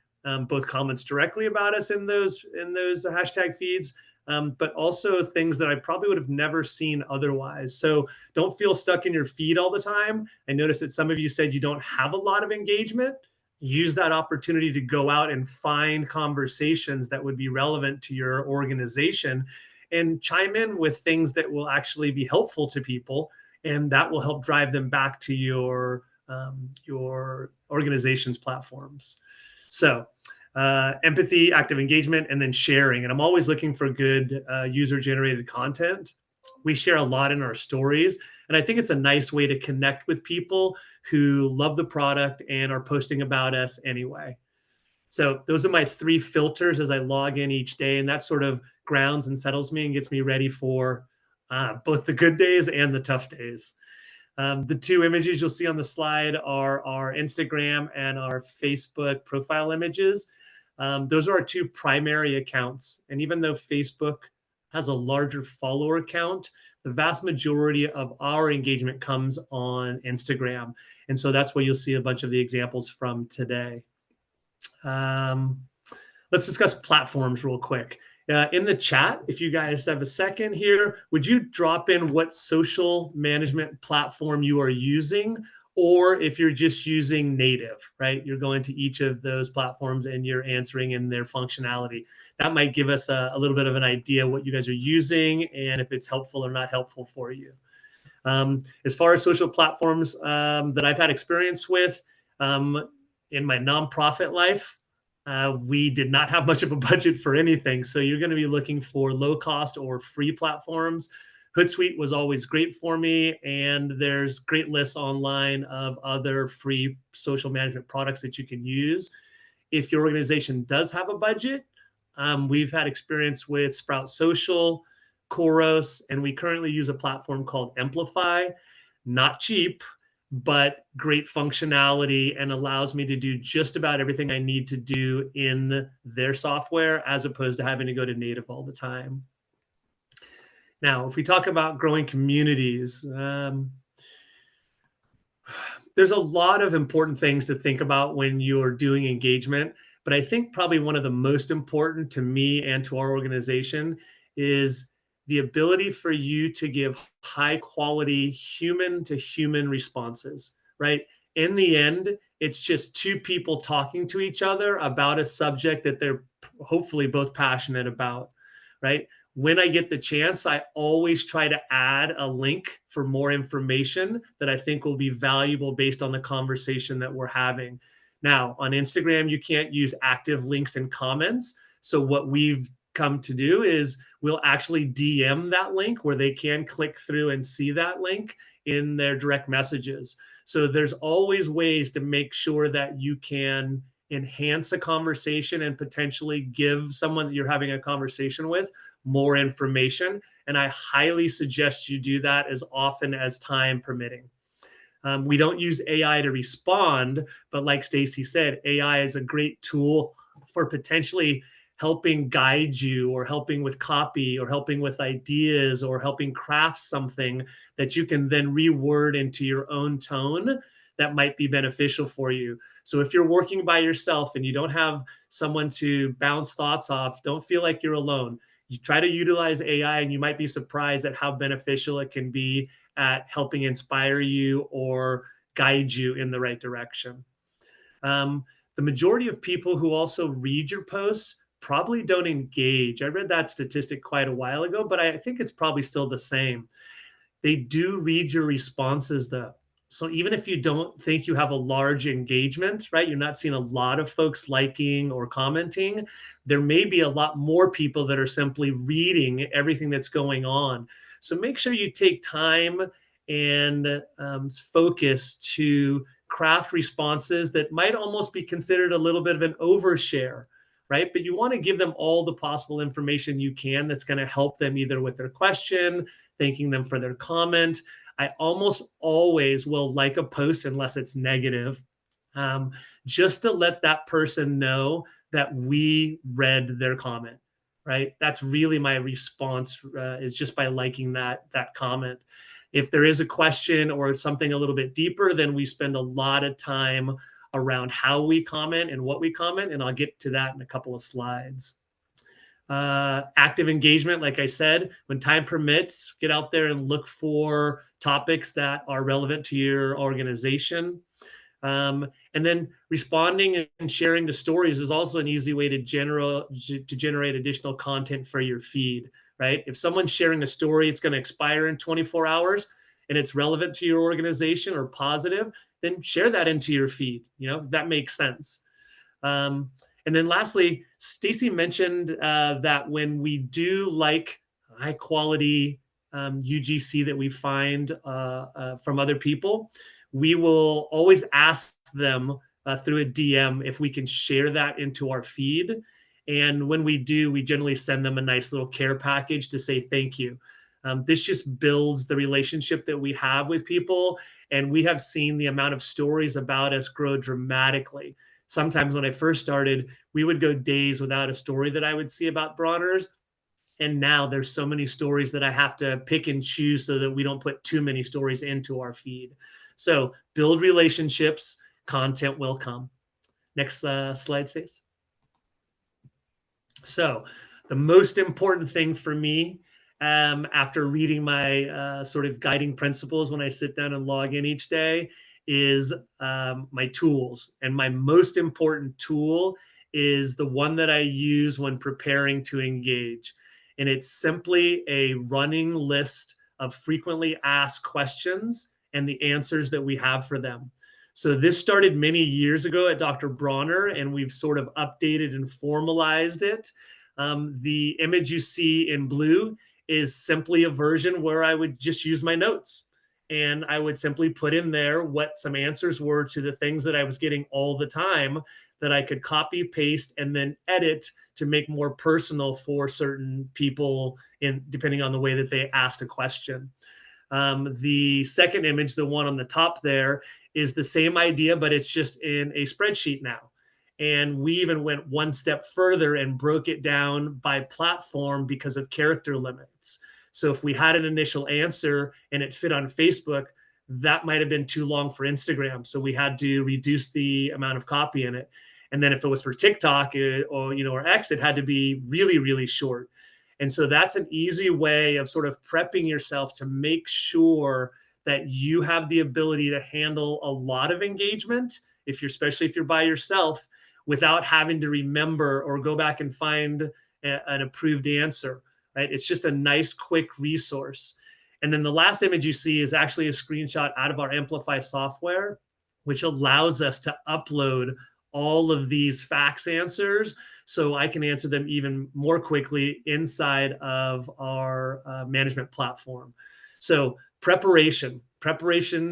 Speaker 3: both comments directly about us in those hashtag feeds, but also things that I probably would have never seen otherwise. So don't feel stuck in your feed all the time. I noticed that some of you said you don't have a lot of engagement. Use that opportunity to go out and find conversations that would be relevant to your organization and chime in with things that will actually be helpful to people, and that will help drive them back to your organization's platforms. So empathy, active engagement, and then sharing. And I'm always looking for good user-generated content. We share a lot in our stories, and I think it's a nice way to connect with people who love the product and are posting about us anyway. So those are my three filters as I log in each day, and that sort of grounds and settles me and gets me ready for both the good days and the tough days. The two images you'll see on the slide are our Instagram and our Facebook profile images. Those are our two primary accounts. And even though Facebook has a larger follower count, the vast majority of our engagement comes on Instagram. And so that's where you'll see a bunch of the examples from today. Let's discuss platforms real quick. In the chat, if you guys have a second here, would you drop in what social management platform you are using, or if you're just using native, right? You're going to each of those platforms and you're answering in their functionality. That might give us a little bit of an idea what you guys are using and if it's helpful or not helpful for you. As far as social platforms that I've had experience with in my nonprofit life, we did not have much of a budget for anything. So you're going to be looking for low cost or free platforms. Hootsuite was always great for me. And there's great lists online of other free social management products that you can use. If your organization does have a budget, we've had experience with Sprout Social, Khoros, and we currently use a platform called Amplify. Not cheap, but great functionality and allows me to do just about everything I need to do in their software as opposed to having to go to native all the time. Now, if we talk about growing communities, there's a lot of important things to think about when you're doing engagement, but I think probably one of the most important to me and to our organization is the ability for you to give high quality human to human responses, right? In the end, it's just two people talking to each other about a subject that they're hopefully both passionate about, right? When I get the chance, I always try to add a link for more information that I think will be valuable based on the conversation that we're having. Now, on Instagram, you can't use active links and comments. So what we've come to do is we'll actually DM that link where they can click through and see that link in their direct messages. So there's always ways to make sure that you can enhance a conversation and potentially give someone that you're having a conversation with more information. And I highly suggest you do that as often as time permitting. We don't use AI to respond, but like Stacy said, AI is a great tool for potentially helping guide you or helping with copy or helping with ideas or helping craft something that you can then reword into your own tone that might be beneficial for you. So if you're working by yourself and you don't have someone to bounce thoughts off, don't feel like you're alone. You try to utilize AI and you might be surprised at how beneficial it can be at helping inspire you or guide you in the right direction. The majority of people who also read your posts probably don't engage. I read that statistic quite a while ago, but I think it's probably still the same. They do read your responses though. So even if you don't think you have a large engagement, right? You're not seeing a lot of folks liking or commenting. There may be a lot more people that are simply reading everything that's going on. So make sure you take time and focus to craft responses that might almost be considered a little bit of an overshare, right? But you want to give them all the possible information you can that's going to help them either with their question, thanking them for their comment. I almost always will like a post unless it's negative, just to let that person know that we read their comment, right? That's really my response is just by liking that comment. If there is a question or something a little bit deeper, then we spend a lot of time around how we comment and what we comment, and I'll get to that in a couple of slides. Active engagement, like I said, when time permits, get out there and look for topics that are relevant to your organization. And then responding and sharing the stories is also an easy way to generate additional content for your feed, right? If someone's sharing a story, it's going to expire in 24 hours and it's relevant to your organization or positive, then share that into your feed. You know, that makes sense. And then lastly, Stacy mentioned that when we do like high quality UGC that we find from other people, we will always ask them through a DM if we can share that into our feed. And when we do, we generally send them a nice little care package to say thank you. This just builds the relationship that we have with people. And we have seen the amount of stories about us grow dramatically. Sometimes when I first started, we would go days without a story that I would see about Bronner's. And now there's so many stories that I have to pick and choose so that we don't put too many stories into our feed. So build relationships, content will come. Next slide, Stace. So the most important thing for me after reading my sort of guiding principles when I sit down and log in each day is my tools. And my most important tool is the one that I use when preparing to engage. And it's simply a running list of frequently asked questions and the answers that we have for them. So this started many years ago at Dr. Bronner, and we've sort of updated and formalized it. The image you see in blue is simply a version where I would just use my notes. And I would simply put in there what some answers were to the things that I was getting all the time that I could copy, paste, and then edit to make more personal for certain people depending on the way that they asked a question. The second image, the one on the top there, is the same idea, but it's just in a spreadsheet now. And we even went one step further and broke it down by platform because of character limits. So if we had an initial answer and it fit on Facebook, that might have been too long for Instagram. So we had to reduce the amount of copy in it. And then if it was for TikTok or X, it had to be really, really short. And so that's an easy way of sort of prepping yourself to make sure that you have the ability to handle a lot of engagement, especially if you're by yourself, without having to remember or go back and find an approved answer, right? It's just a nice, quick resource. And then the last image you see is actually a screenshot out of our Amplify software, which allows us to upload all of these fax answers so I can answer them even more quickly inside of our management platform. So preparation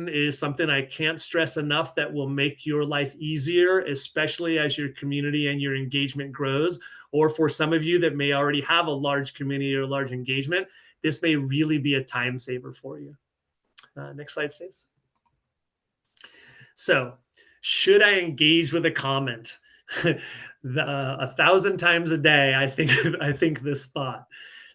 Speaker 3: is something I can't stress enough that will make your life easier, especially as your community and your engagement grows. Or for some of you that may already have a large community or large engagement, this may really be a time saver for you. Next slide, please. So should I engage with a comment? 1,000 times a day, I think this thought.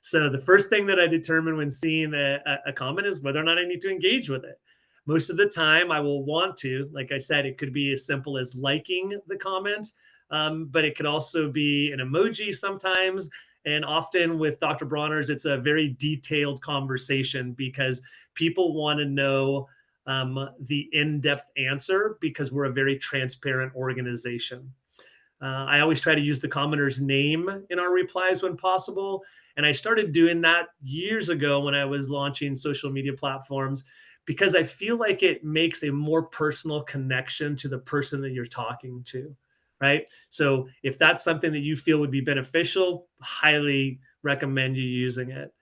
Speaker 3: So the first thing that I determine when seeing a comment is whether or not I need to engage with it. Most of the time I will want to, like I said, it could be as simple as liking the comment, but it could also be an emoji sometimes. And often with Dr. Bronner's, it's a very detailed conversation because people want to know the in-depth answer because we're a very transparent organization. I always try to use the commenter's name in our replies when possible. And I started doing that years ago when I was launching social media platforms because I feel like it makes a more personal connection to the person that you're talking to, right? So if that's something that you feel would be beneficial, highly recommend you using it.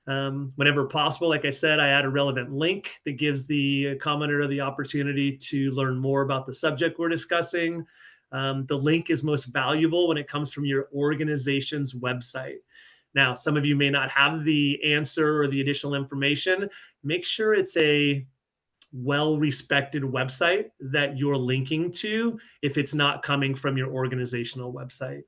Speaker 3: Whenever possible, like I said, I add a relevant link that gives the commenter the opportunity to learn more about the subject we're discussing. The link is most valuable when it comes from your organization's website. Now, some of you may not have the answer or the additional information. Make sure it's a well-respected website that you're linking to if it's not coming from your organizational website.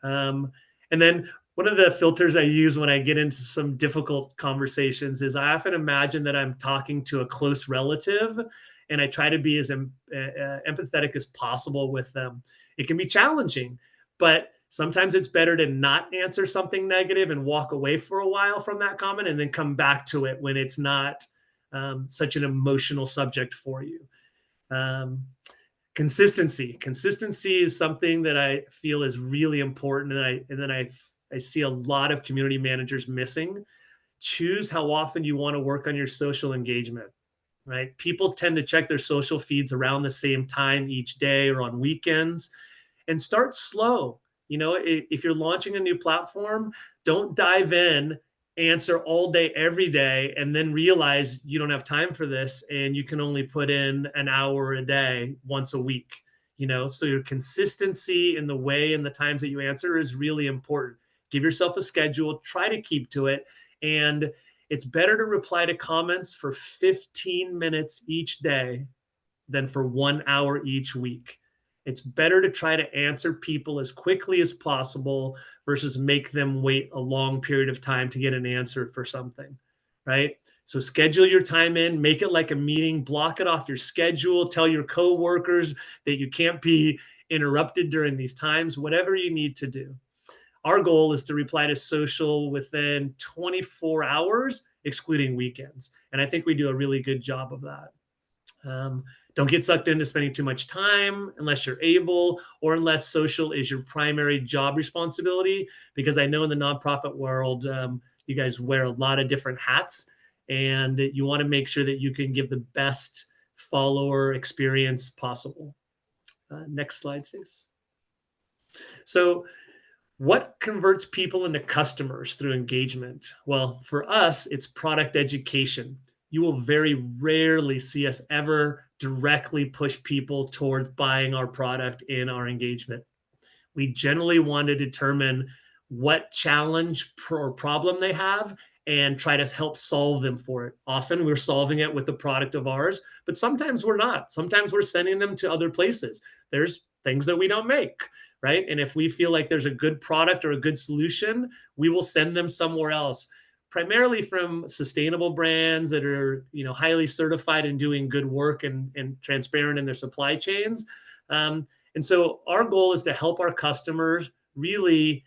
Speaker 3: And then one of the filters I use when I get into some difficult conversations is I often imagine that I'm talking to a close relative and I try to be as empathetic as possible with them. It can be challenging, but sometimes it's better to not answer something negative and walk away for a while from that comment and then come back to it when it's not such an emotional subject for you. Consistency is something that I feel is really important. And I see a lot of community managers missing. Choose how often you want to work on your social engagement, right? People tend to check their social feeds around the same time each day or on weekends, and start slow. You know, if you're launching a new platform, don't dive in, answer all day, every day, and then realize you don't have time for this and you can only put in an hour a day once a week. You know, so your consistency in the way and the times that you answer is really important. Give yourself a schedule, try to keep to it. And it's better to reply to comments for 15 minutes each day than for 1 hour each week. It's better to try to answer people as quickly as possible versus make them wait a long period of time to get an answer for something, right? So schedule your time in, make it like a meeting, block it off your schedule, tell your coworkers that you can't be interrupted during these times, whatever you need to do. Our goal is to reply to social within 24 hours, excluding weekends. And I think we do a really good job of that. Don't get sucked into spending too much time unless you're able, or unless social is your primary job responsibility, because I know in the nonprofit world, you guys wear a lot of different hats and you want to make sure that you can give the best follower experience possible. Next slide, please. So what converts people into customers through engagement? Well, for us, it's product education. You will very rarely see us ever directly push people towards buying our product in our engagement. We generally want to determine what challenge or problem they have and try to help solve them for it. Often we're solving it with a product of ours, but sometimes we're not. Sometimes we're sending them to other places. There's things that we don't make, right? And if we feel like there's a good product or a good solution, we will send them somewhere else. primarily from sustainable brands that are, highly certified and doing good work and transparent in their supply chains. And so our goal is to help our customers really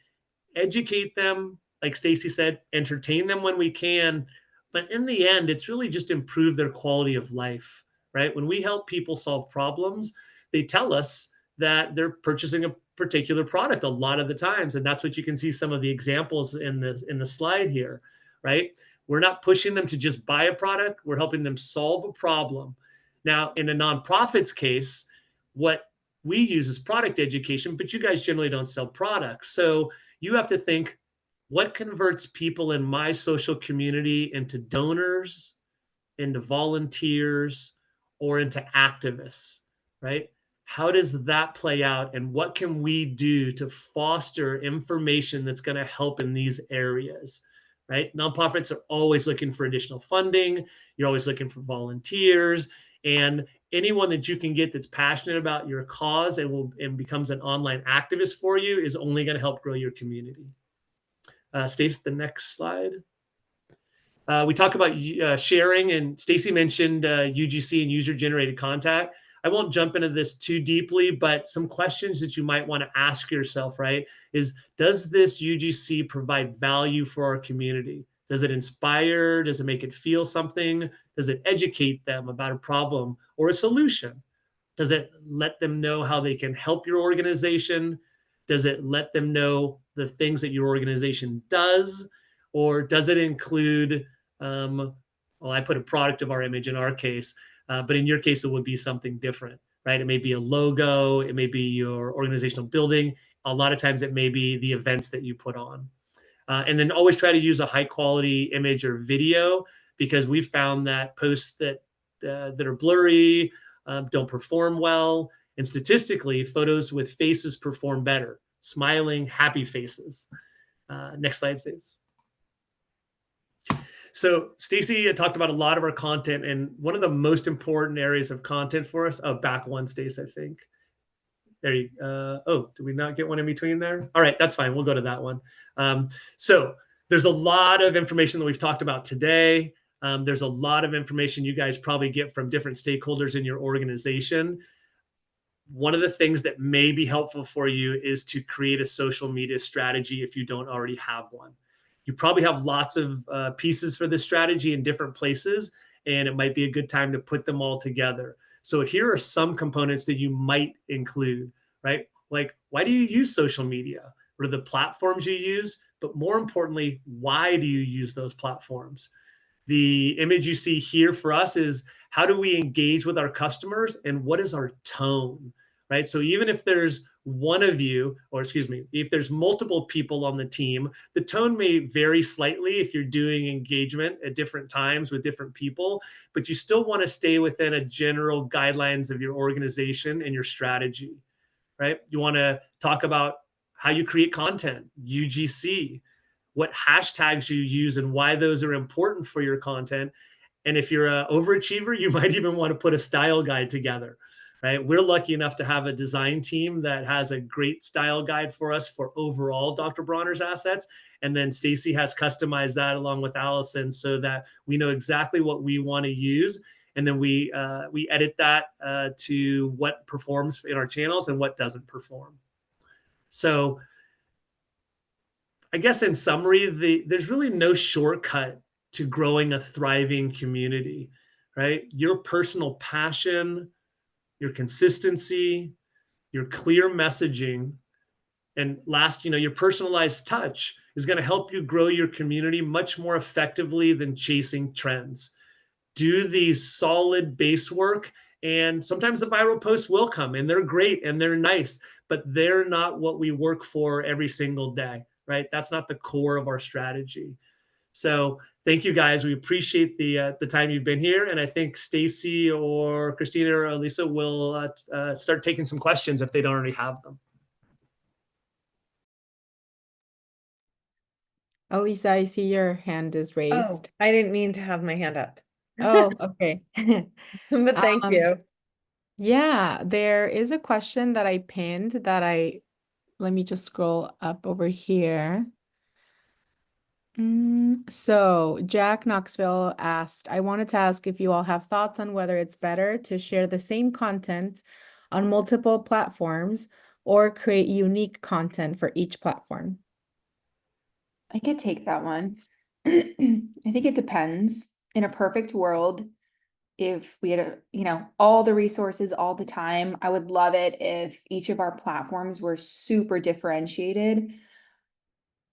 Speaker 3: educate them, like Stacy said, entertain them when we can. But in the end, it's really just improve their quality of life, right? When we help people solve problems, they tell us that they're purchasing a particular product a lot of the times. And that's what you can see some of the examples in the slide here, right? We're not pushing them to just buy a product. We're helping them solve a problem. Now, in a nonprofit's case, what we use is product education, but you guys generally don't sell products. So you have to think, what converts people in my social community into donors, into volunteers, or into activists, right? How does that play out? And what can we do to foster information that's going to help in these areas, right? Nonprofits are always looking for additional funding. You're always looking for volunteers, and anyone that you can get that's passionate about your cause and becomes an online activist for you is only going to help grow your community. Stacy, the next slide. We talk about sharing, and Stacy mentioned UGC and user-generated content. I won't jump into this too deeply, but some questions that you might want to ask yourself, right, is does this UGC provide value for our community? Does it inspire? Does it make it feel something? Does it educate them about a problem or a solution? Does it let them know how they can help your organization? Does it let them know the things that your organization does? Or does it include, well, I put a product of our image in our case, but in your case, it would be something different, right? It may be a logo, it may be your organizational building. A lot of times it may be the events that you put on. And then always try to use a high quality image or video, because we've found that posts that are blurry don't perform well. And statistically, photos with faces perform better, smiling, happy faces. Next slide, please. So Stacy talked about a lot of our content, and one of the most important areas of content for us, back one, Stace, I think. There you oh, did we not get one in between there? All right, that's fine. We'll go to that one. So there's a lot of information that we've talked about today. There's a lot of information you guys probably get from different stakeholders in your organization. One of the things that may be helpful for you is to create a social media strategy if you don't already have one. You probably have lots of pieces for this strategy in different places, and it might be a good time to put them all together. So here are some components that you might include, right? Like, why do you use social media? What are the platforms you use? But more importantly, why do you use those platforms? The image you see here for us is, how do we engage with our customers, and what is our tone, right? So even if there's one of you, or excuse me, if there's multiple people on the team, the tone may vary slightly if you're doing engagement at different times with different people, but you still want to stay within a general guidelines of your organization and your strategy, right? You want to talk about how you create content, UGC, what hashtags you use and why those are important for your content. And if you're an overachiever, you might even want to put a style guide together, right? We're lucky enough to have a design team that has a great style guide for us for overall Dr. Bronner's assets. And then Stacy has customized that along with Allison so that we know exactly what we want to use. And then we edit that to what performs in our channels and what doesn't perform. So I guess in summary, there's really no shortcut to growing a thriving community, right? Your personal passion, your consistency, your clear messaging, and last, your personalized touch is going to help you grow your community much more effectively than chasing trends. Do these solid base work, and sometimes the viral posts will come, and they're great and they're nice, but they're not what we work for every single day, right? That's not the core of our strategy. So thank you guys. We appreciate the time you've been here. And I think Stacy or Christina or Elisa will start taking some questions if they don't already have them.
Speaker 1: Elisa, I see your hand is
Speaker 4: Oh,
Speaker 1: raised.
Speaker 4: I didn't mean to have my hand up.
Speaker 1: Oh, okay.
Speaker 4: But thank you.
Speaker 1: Yeah, there is a question that I pinned that let me just scroll up over here. So Jack Knoxville asked, I wanted to ask if you all have thoughts on whether it's better to share the same content on multiple platforms or create unique content for each platform.
Speaker 2: I could take that one. I think it depends. In a perfect world, if we had, all the resources all the time, I would love it if each of our platforms were super differentiated.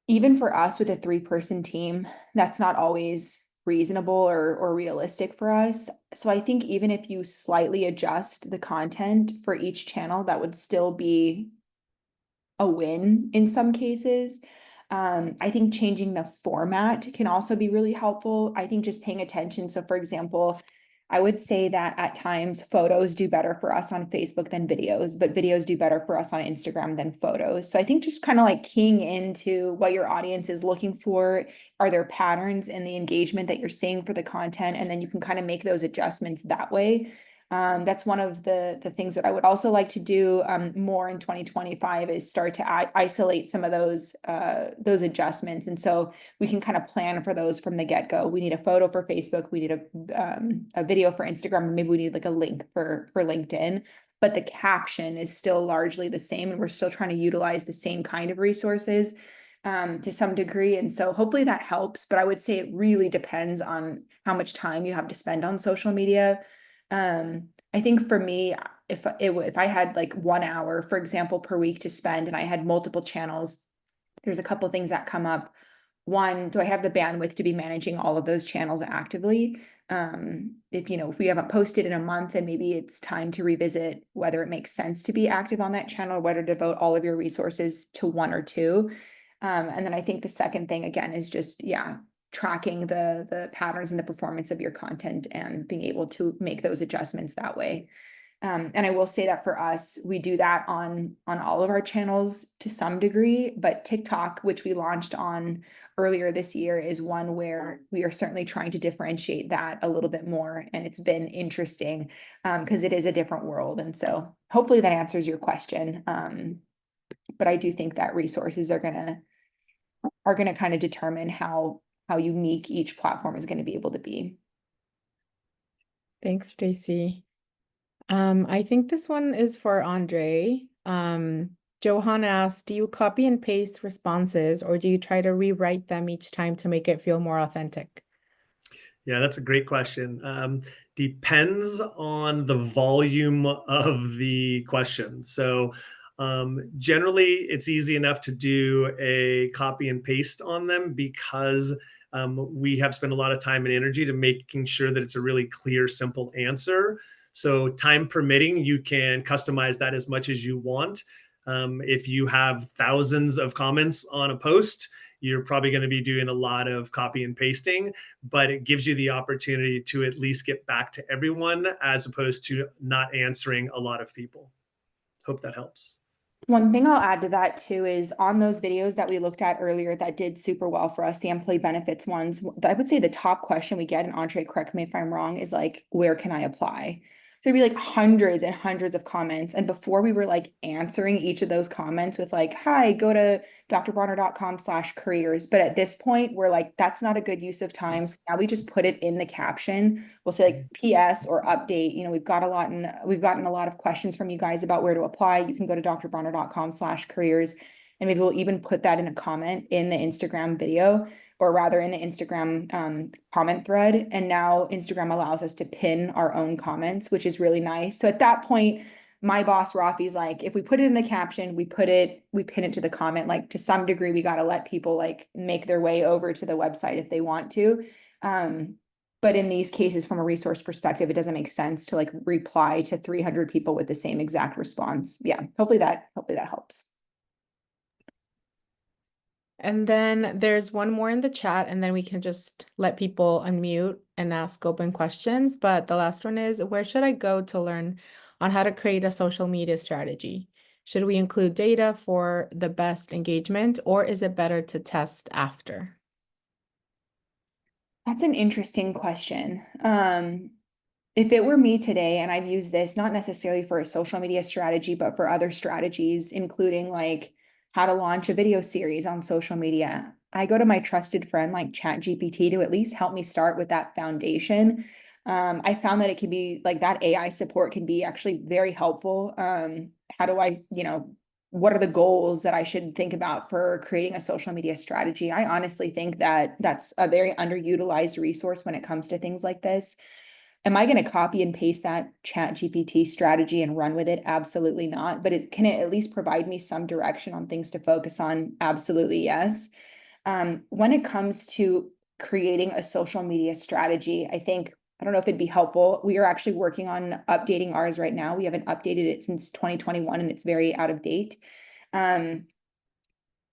Speaker 2: Even for us with a 3-person team, that's not always reasonable or realistic for us. So I think even if you slightly adjust the content for each channel, that would still be a win in some cases. I think changing the format can also be really helpful. I think just paying attention. So for example, I would say that at times photos do better for us on Facebook than videos, but videos do better for us on Instagram than photos. So I think just kind of like keying into what your audience is looking for. Are there patterns in the engagement that you're seeing for the content? And then you can kind of make those adjustments that way. That's one of the things that I would also like to do more in 2025 is start to isolate some of those adjustments. And so we can kind of plan for those from the get-go. We need a photo for Facebook. We need a video for Instagram. Maybe we need like a link for LinkedIn, but the caption is still largely the same. And we're still trying to utilize the same kind of resources to some degree. And so hopefully that helps, but I would say it really depends on how much time you have to spend on social media. I think for me, if I had like 1 hour, for example, per week to spend and I had multiple channels, there's a couple things that come up. One, do I have the bandwidth to be managing all of those channels actively? If we haven't posted in a month and maybe it's time to revisit whether it makes sense to be active on that channel, whether to devote all of your resources to 1 or 2. And then I think the second thing again is just, tracking the patterns and the performance of your content and being able to make those adjustments that way. And I will say that for us, we do that on all of our channels to some degree, but TikTok, which we launched on earlier this year, is one where we are certainly trying to differentiate that a little bit more. And it's been interesting because it is a different world. And so hopefully that answers your question. But I do think that resources are gonna kind of determine how unique each platform is going to be able to be.
Speaker 1: Thanks, Stacy. I think this one is for Andre. Johan asked, do you copy and paste responses or do you try to rewrite them each time to make it feel more authentic?
Speaker 3: Yeah, that's a great question. Depends on the volume of the question. So generally, it's easy enough to do a copy and paste on them because we have spent a lot of time and energy to making sure that it's a really clear, simple answer. So time permitting, you can customize that as much as you want. If you have thousands of comments on a post, you're probably going to be doing a lot of copy and pasting, but it gives you the opportunity to at least get back to everyone as opposed to not answering a lot of people. Hope that helps.
Speaker 2: One thing I'll add to that too is on those videos that we looked at earlier that did super well for us, the employee benefits ones, I would say the top question we get, and Andre, correct me if I'm wrong, is like, where can I apply? So there'd be like hundreds and hundreds of comments. And before we were like answering each of those comments with like, hi, go to drbronner.com/careers. But at this point, we're like, that's not a good use of time. So now we just put it in the caption. We'll say like PS or update. We've gotten a lot of questions from you guys about where to apply. You can go to drbronner.com/careers. And maybe we'll even put that in a comment in the Instagram video, or rather in the Instagram comment thread. And now Instagram allows us to pin our own comments, which is really nice. So at that point, my boss Rafi's like, if we put it in the caption, we pin it to the comment. Like to some degree, we got to let people like make their way over to the website if they want to. But in these cases, from a resource perspective, it doesn't make sense to like reply to 300 people with the same exact response. Yeah, hopefully that helps.
Speaker 1: And then there's one more in the chat, and then we can just let people unmute and ask open questions. But the last one is, where should I go to learn on how to create a social media strategy? Should we include data for the best engagement, or is it better to test after?
Speaker 2: That's an interesting question. If it were me today, and I've used this not necessarily for a social media strategy, but for other strategies, including like how to launch a video series on social media. I go to my trusted friend like ChatGPT to at least help me start with that foundation. I found that it can be like that AI support can be actually very helpful. How do I, what are the goals that I should think about for creating a social media strategy? I honestly think that that's a very underutilized resource when it comes to things like this. Am I going to copy and paste that ChatGPT strategy and run with it? Absolutely not. But can it at least provide me some direction on things to focus on? Absolutely, yes. When it comes to creating a social media strategy, I don't know if it'd be helpful. We are actually working on updating ours right now. We haven't updated it since 2021 and it's very out of date. But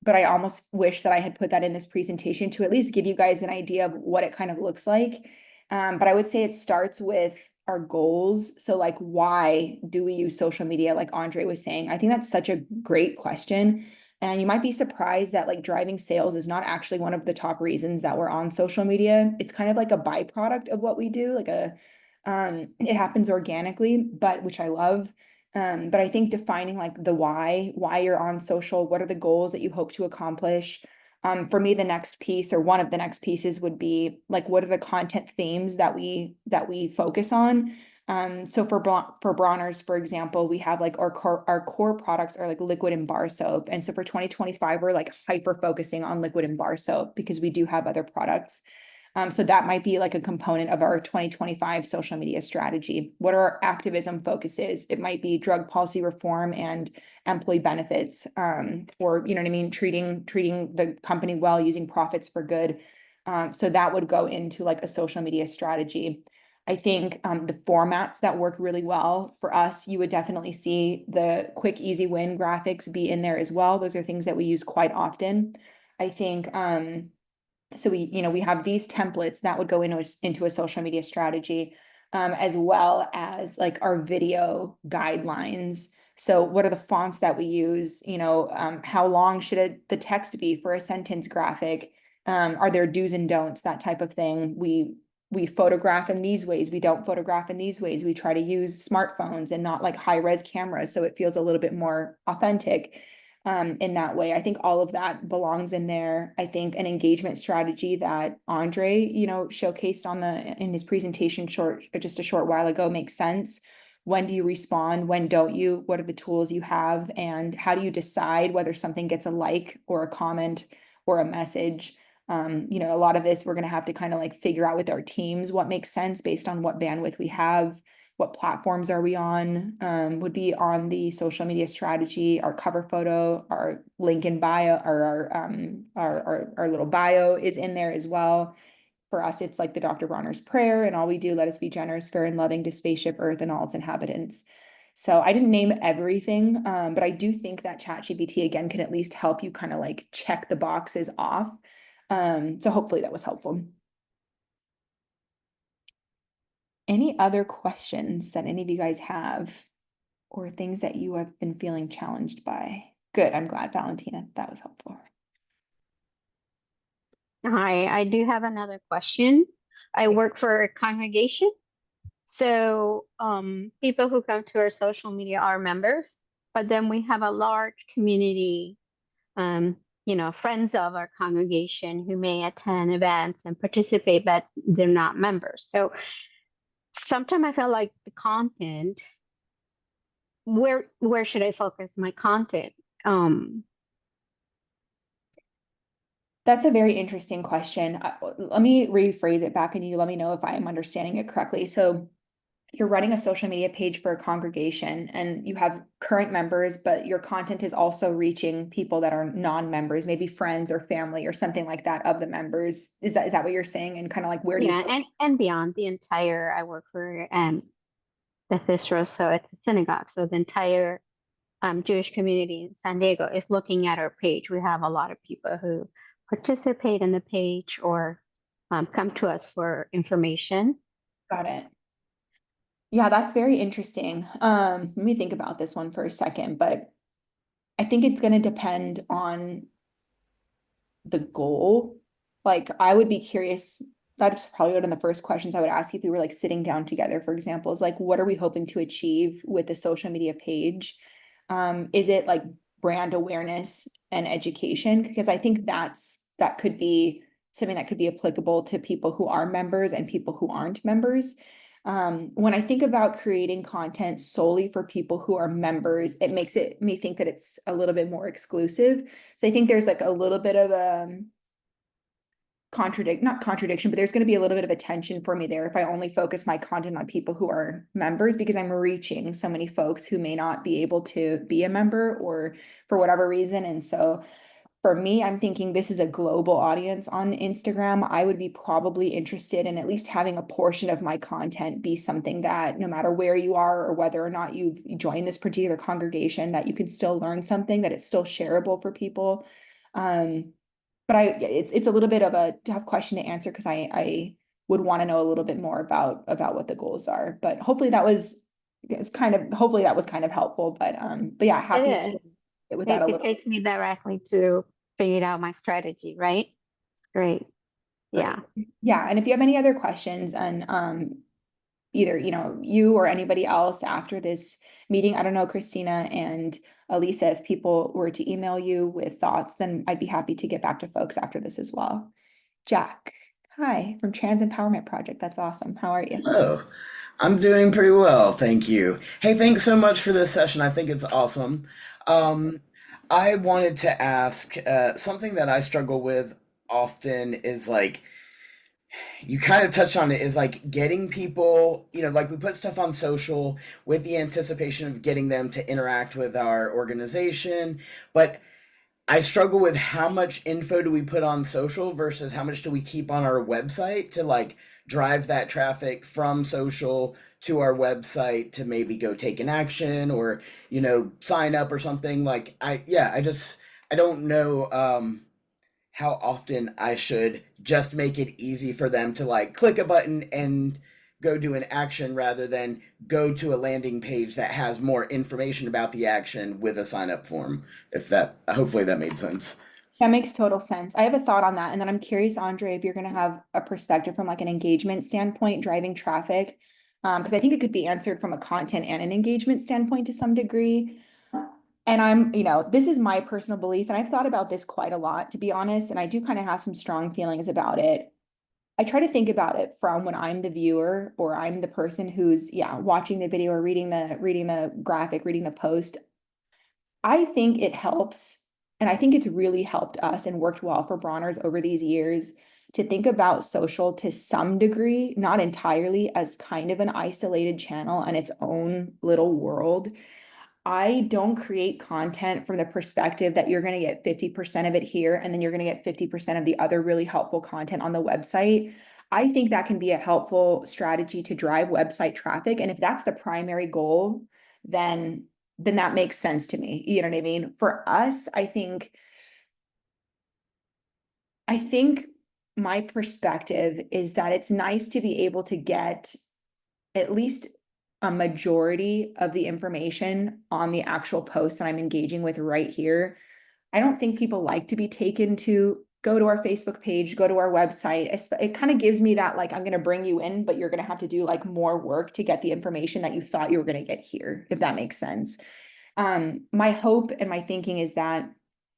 Speaker 2: I almost wish that I had put that in this presentation to at least give you guys an idea of what it kind of looks like. But I would say it starts with our goals. So like, why do we use social media? Like Andre was saying, I think that's such a great question. And you might be surprised that like driving sales is not actually one of the top reasons that we're on social media. It's kind of like a byproduct of what we do, it happens organically, but which I love. But I think defining like the why you're on social, what are the goals that you hope to accomplish? For me, the next piece or one of the next pieces would be like, what are the content themes that we focus on? So for Bronner's, for example, we have like our core products are like liquid and bar soap. And so for 2025, we're like hyper focusing on liquid and bar soap because we do have other products. So that might be like a component of our 2025 social media strategy. What are our activism focuses? It might be drug policy reform and employee benefits, or, you know what I mean? Treating the company well, using profits for good. So that would go into like a social media strategy. I think the formats that work really well for us, you would definitely see the quick, easy win graphics be in there as well. Those are things that we use quite often. I think, so we have these templates that would go into a social media strategy, as well as like our video guidelines. So what are the fonts that we use? How long should the text be for a sentence graphic? Are there do's and don'ts, that type of thing? We photograph in these ways. We don't photograph in these ways. We try to use smartphones and not like high res cameras. So it feels a little bit more authentic. In that way, I think all of that belongs in there. I think an engagement strategy that Andre, showcased in his presentation just a short while ago makes sense. When do you respond? When don't you? What are the tools you have? And how do you decide whether something gets a like or a comment or a message? A lot of this we're going to have to kind of like figure out with our teams what makes sense based on what bandwidth we have. What platforms are we on? Would be on the social media strategy, our cover photo, our link in bio, or our little bio is in there as well. For us, it's like the Dr. Bronner's prayer, and all we do, let us be generous, fair, and loving to spaceship Earth and all its inhabitants. So I didn't name everything, but I do think that ChatGPT again can at least help you kind of like check the boxes off. So hopefully that was helpful. Any other questions that any of you guys have, or things that you have been feeling challenged by? Good, I'm glad, Valentina, that was helpful.
Speaker 8: Hi, I do have another question. I work for a congregation. So people who come to our social media are members, but then we have a large community, friends of our congregation who may attend events and participate, but they're not members. So sometimes I feel like the content, where should I focus my content?
Speaker 2: That's a very interesting question. Let me rephrase it back and you let me know if I am understanding it correctly. So you're running a social media page for a congregation and you have current members, but your content is also reaching people that are non-members, maybe friends or family or something like that of the members. Is that what you're saying? And kind of like where do you
Speaker 8: and beyond the entire, I work for Bethesda, so it's a synagogue. So the entire Jewish community in San Diego is looking at our page. We have a lot of people who participate in the page or come to us for information.
Speaker 2: Got it. Yeah, that's very interesting. Let me think about this one for a second, but I think it's going to depend on the goal. Like, I would be curious. That's probably one of the first questions I would ask you if we were like sitting down together, for example, is like, what are we hoping to achieve with the social media page? Is it like brand awareness and education, because I think that could be something that could be applicable to people who are members and people who aren't members. When I think about creating content solely for people who are members, it makes me think that it's a little bit more exclusive. So I think there's like a little bit of a not contradiction, but there's going to be a little bit of a tension for me there if I only focus my content on people who are members, because I'm reaching so many folks who may not be able to be a member or for whatever reason. And so for me, I'm thinking this is a global audience on Instagram. I would be probably interested in at least having a portion of my content be something that no matter where you are or whether or not you've joined this particular congregation, that you can still learn something, that it's still shareable for people. But it's a little bit of a tough question to answer, because I would want to know a little bit more about what the goals are. But hopefully that was kind of helpful. But yeah, happy
Speaker 8: It
Speaker 2: to
Speaker 8: is.
Speaker 2: sit with that a
Speaker 8: It
Speaker 2: little.
Speaker 8: takes me directly to figure out my strategy, right? It's great. Yeah.
Speaker 2: Yeah, and if you have any other questions, and either you or anybody else after this meeting, I don't know, Christina and Elisa, if people were to email you with thoughts, then I'd be happy to get back to folks after this as well. Jack, hi, from Trans Empowerment Project. That's awesome. How are you?
Speaker 9: Oh, I'm doing pretty well, thank you. Hey, thanks so much for this session. I think it's awesome. I wanted to ask something that I struggle with often is like, you kind of touched on it, is like getting people, like we put stuff on social with the anticipation of getting them to interact with our organization, but I struggle with how much info do we put on social versus how much do we keep on our website to like drive that traffic from social to our website to maybe go take an action or, sign up or something. Like I don't know how often I should just make it easy for them to like click a button and go do an action rather than go to a landing page that has more information about the action with a sign up form. Hopefully that made sense.
Speaker 2: That makes total sense. I have a thought on that. And then I'm curious, Andre, if you're going to have a perspective from like an engagement standpoint, driving traffic, because I think it could be answered from a content and an engagement standpoint to some degree. And this is my personal belief, and I've thought about this quite a lot, to be honest, and I do kind of have some strong feelings about it. I try to think about it from when I'm the viewer or I'm the person who's, watching the video or reading the graphic, reading the post. I think it helps, and I think it's really helped us and worked well for Bronner's over these years to think about social to some degree, not entirely, as kind of an isolated channel and its own little world. I don't create content from the perspective that you're going to get 50% of it here and then you're going to get 50% of the other really helpful content on the website. I think that can be a helpful strategy to drive website traffic. And if that's the primary goal, then that makes sense to me. You know what I mean? For us, I think my perspective is that it's nice to be able to get at least a majority of the information on the actual post that I'm engaging with right here. I don't think people like to be taken to go to our Facebook page, go to our website. It kind of gives me that, like, I'm going to bring you in, but you're going to have to do like more work to get the information that you thought you were going to get here, if that makes sense. My hope and my thinking is that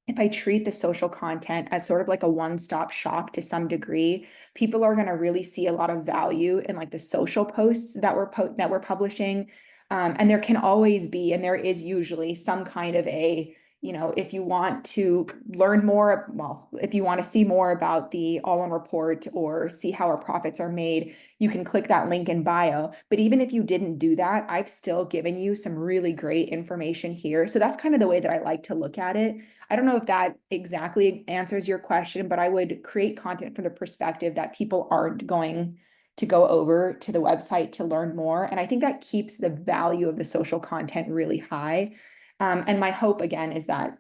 Speaker 2: if I treat the social content as sort of like a one-stop shop to some degree, people are going to really see a lot of value in like the social posts that we're publishing. And there can always be, and there is usually some kind of a, if you want to learn more, if you want to see more about the All In report or see how our profits are made, you can click that link in bio. But even if you didn't do that, I've still given you some really great information here. So that's kind of the way that I like to look at it. I don't know if that exactly answers your question, but I would create content from the perspective that people aren't going to go over to the website to learn more. And I think that keeps the value of the social content really high. And my hope again is that,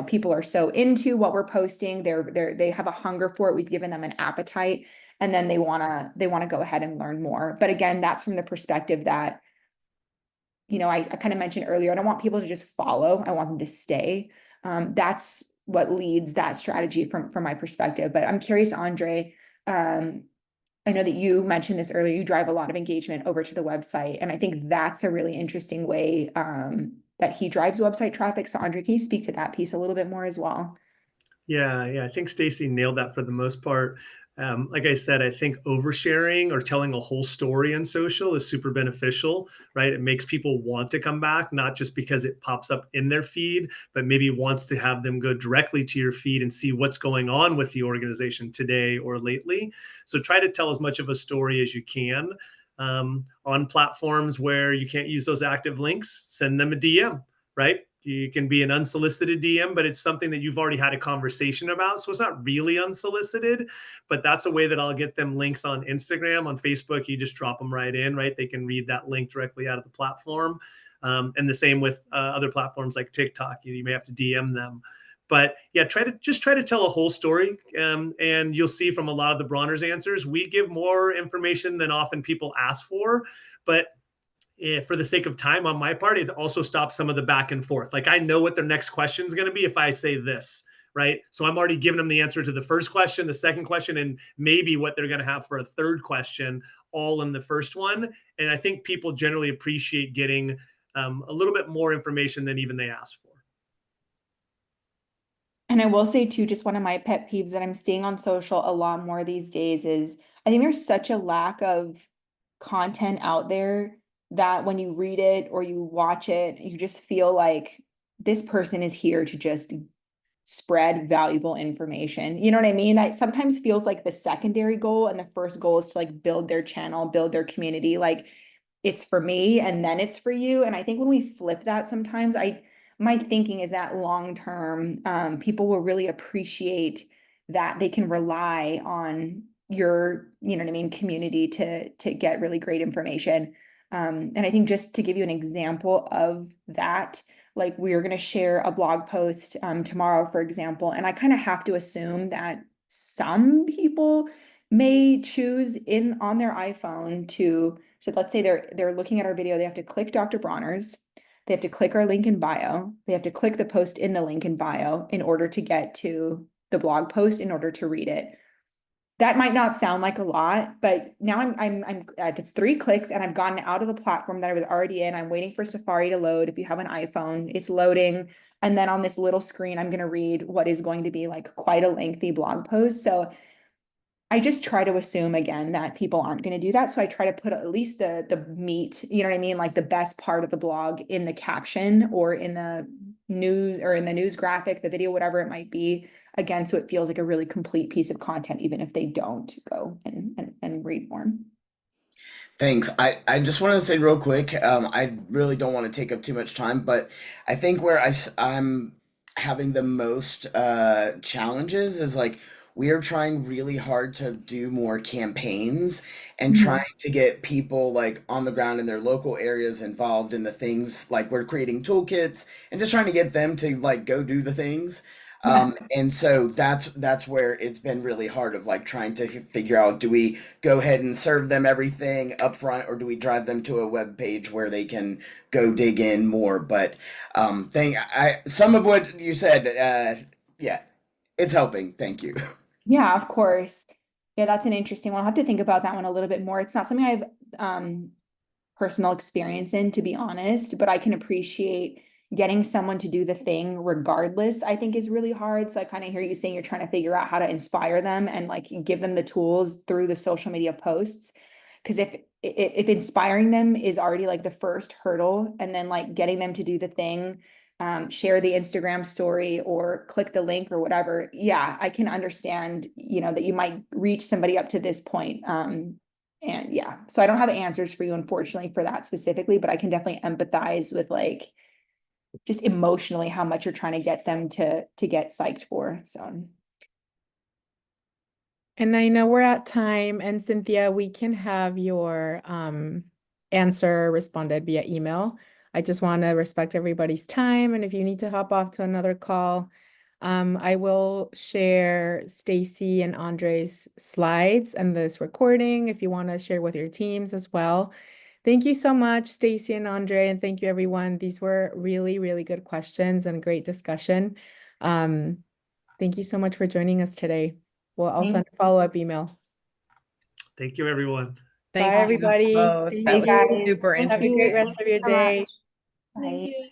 Speaker 2: people are so into what we're posting, they have a hunger for it. We've given them an appetite, and then they want to go ahead and learn more. But again, that's from the perspective that, I kind of mentioned earlier, I don't want people to just follow. I want them to stay. That's what leads that strategy from my perspective. But I'm curious, Andre, I know that you mentioned this earlier, you drive a lot of engagement over to the website. And I think that's a really interesting way that he drives website traffic. So Andre, can you speak to that piece a little bit more as well?
Speaker 3: Yeah, I think Stacy nailed that for the most part. Like I said, I think oversharing or telling a whole story on social is super beneficial, right? It makes people want to come back, not just because it pops up in their feed, but maybe wants to have them go directly to your feed and see what's going on with the organization today or lately. So try to tell as much of a story as you can. On platforms where you can't use those active links, send them a DM, right? You can be an unsolicited DM, but it's something that you've already had a conversation about. So it's not really unsolicited, but that's a way that I'll get them links on Instagram. On Facebook, you just drop them right in, right? They can read that link directly out of the platform. And the same with other platforms like TikTok. You may have to DM them. But yeah, try to tell a whole story. And you'll see from a lot of the Bronner's answers, we give more information than often people ask for. But for the sake of time on my part, it also stops some of the back and forth. Like I know what their next question is going to be if I say this, right? So I'm already giving them the answer to the first question, the second question, and maybe what they're going to have for a third question, all in the first one. And I think people generally appreciate getting a little bit more information than even they ask for.
Speaker 2: And I will say too, just one of my pet peeves that I'm seeing on social a lot more these days is I think there's such a lack of content out there that when you read it or you watch it, you just feel like this person is here to just spread valuable information. You know what I mean? That sometimes feels like the secondary goal, and the first goal is to like build their channel, build their community. Like it's for me and then it's for you. And I think when we flip that sometimes, my thinking is that long term, people will really appreciate that they can rely on your, you know what I mean, community to get really great information. And I think just to give you an example of that, like we're going to share a blog post tomorrow, for example, and I kind of have to assume that some people may choose on their iPhone so let's say they're looking at our video, they have to click Dr. Bronner's, they have to click our link in bio, they have to click the post in the link in bio in order to get to the blog post, in order to read it. That might not sound like a lot, but now I'm it's 3 clicks and I've gotten out of the platform that I was already in. I'm waiting for Safari to load. If you have an iPhone, it's loading. And then on this little screen, I'm going to read what is going to be like quite a lengthy blog post. So I just try to assume again that people aren't going to do that. So I try to put at least the meat, you know what I mean? Like the best part of the blog in the caption or in the news or in the news graphic, the video, whatever it might be. Again, so it feels like a really complete piece of content, even if they don't go and read more.
Speaker 9: Thanks. I just wanted to say real quick, I really don't want to take up too much time, but I think where I'm having the most challenges is like we are trying really hard to do more campaigns and trying to get people like on the ground in their local areas involved in the things, like we're creating toolkits and just trying to get them to like go do the things. And so that's where it's been really hard of like trying to figure out, do we go ahead and serve them everything up front, or do we drive them to a web page where they can go dig in more? But some of what you said, yeah, it's helping. Thank you.
Speaker 2: Yeah, of course. Yeah, that's an interesting one. I'll have to think about that one a little bit more. It's not something I have personal experience in, to be honest, but I can appreciate getting someone to do the thing regardless, I think is really hard. So I kind of hear you saying you're trying to figure out how to inspire them and like give them the tools through the social media posts. Because if inspiring them is already like the first hurdle, and then like getting them to do the thing, share the Instagram story or click the link or whatever. Yeah, I can understand, you know, that you might reach somebody up to this point. And yeah, so I don't have answers for you, unfortunately, for that specifically, but I can definitely empathize with like just emotionally how much you're trying to get them to get psyched for. So.
Speaker 1: And I know we're at time, and Cynthia, we can have your answer responded via email. I just want to respect everybody's time, and if you need to hop off to another call, I will share Stacy and Andre's slides and this recording if you want to share with your teams as well. Thank you so much, Stacy and Andre, and thank you, everyone. These were really, really good questions and great discussion. Thank you so much for joining us today. I'll send a follow-up email.
Speaker 3: Thank you, everyone.
Speaker 4: Thank
Speaker 1: Bye,
Speaker 4: you
Speaker 1: everybody.
Speaker 4: both.
Speaker 1: Thank
Speaker 4: That
Speaker 1: you.
Speaker 4: was super
Speaker 1: Have a
Speaker 4: interesting.
Speaker 1: great rest of your day.
Speaker 2: Bye.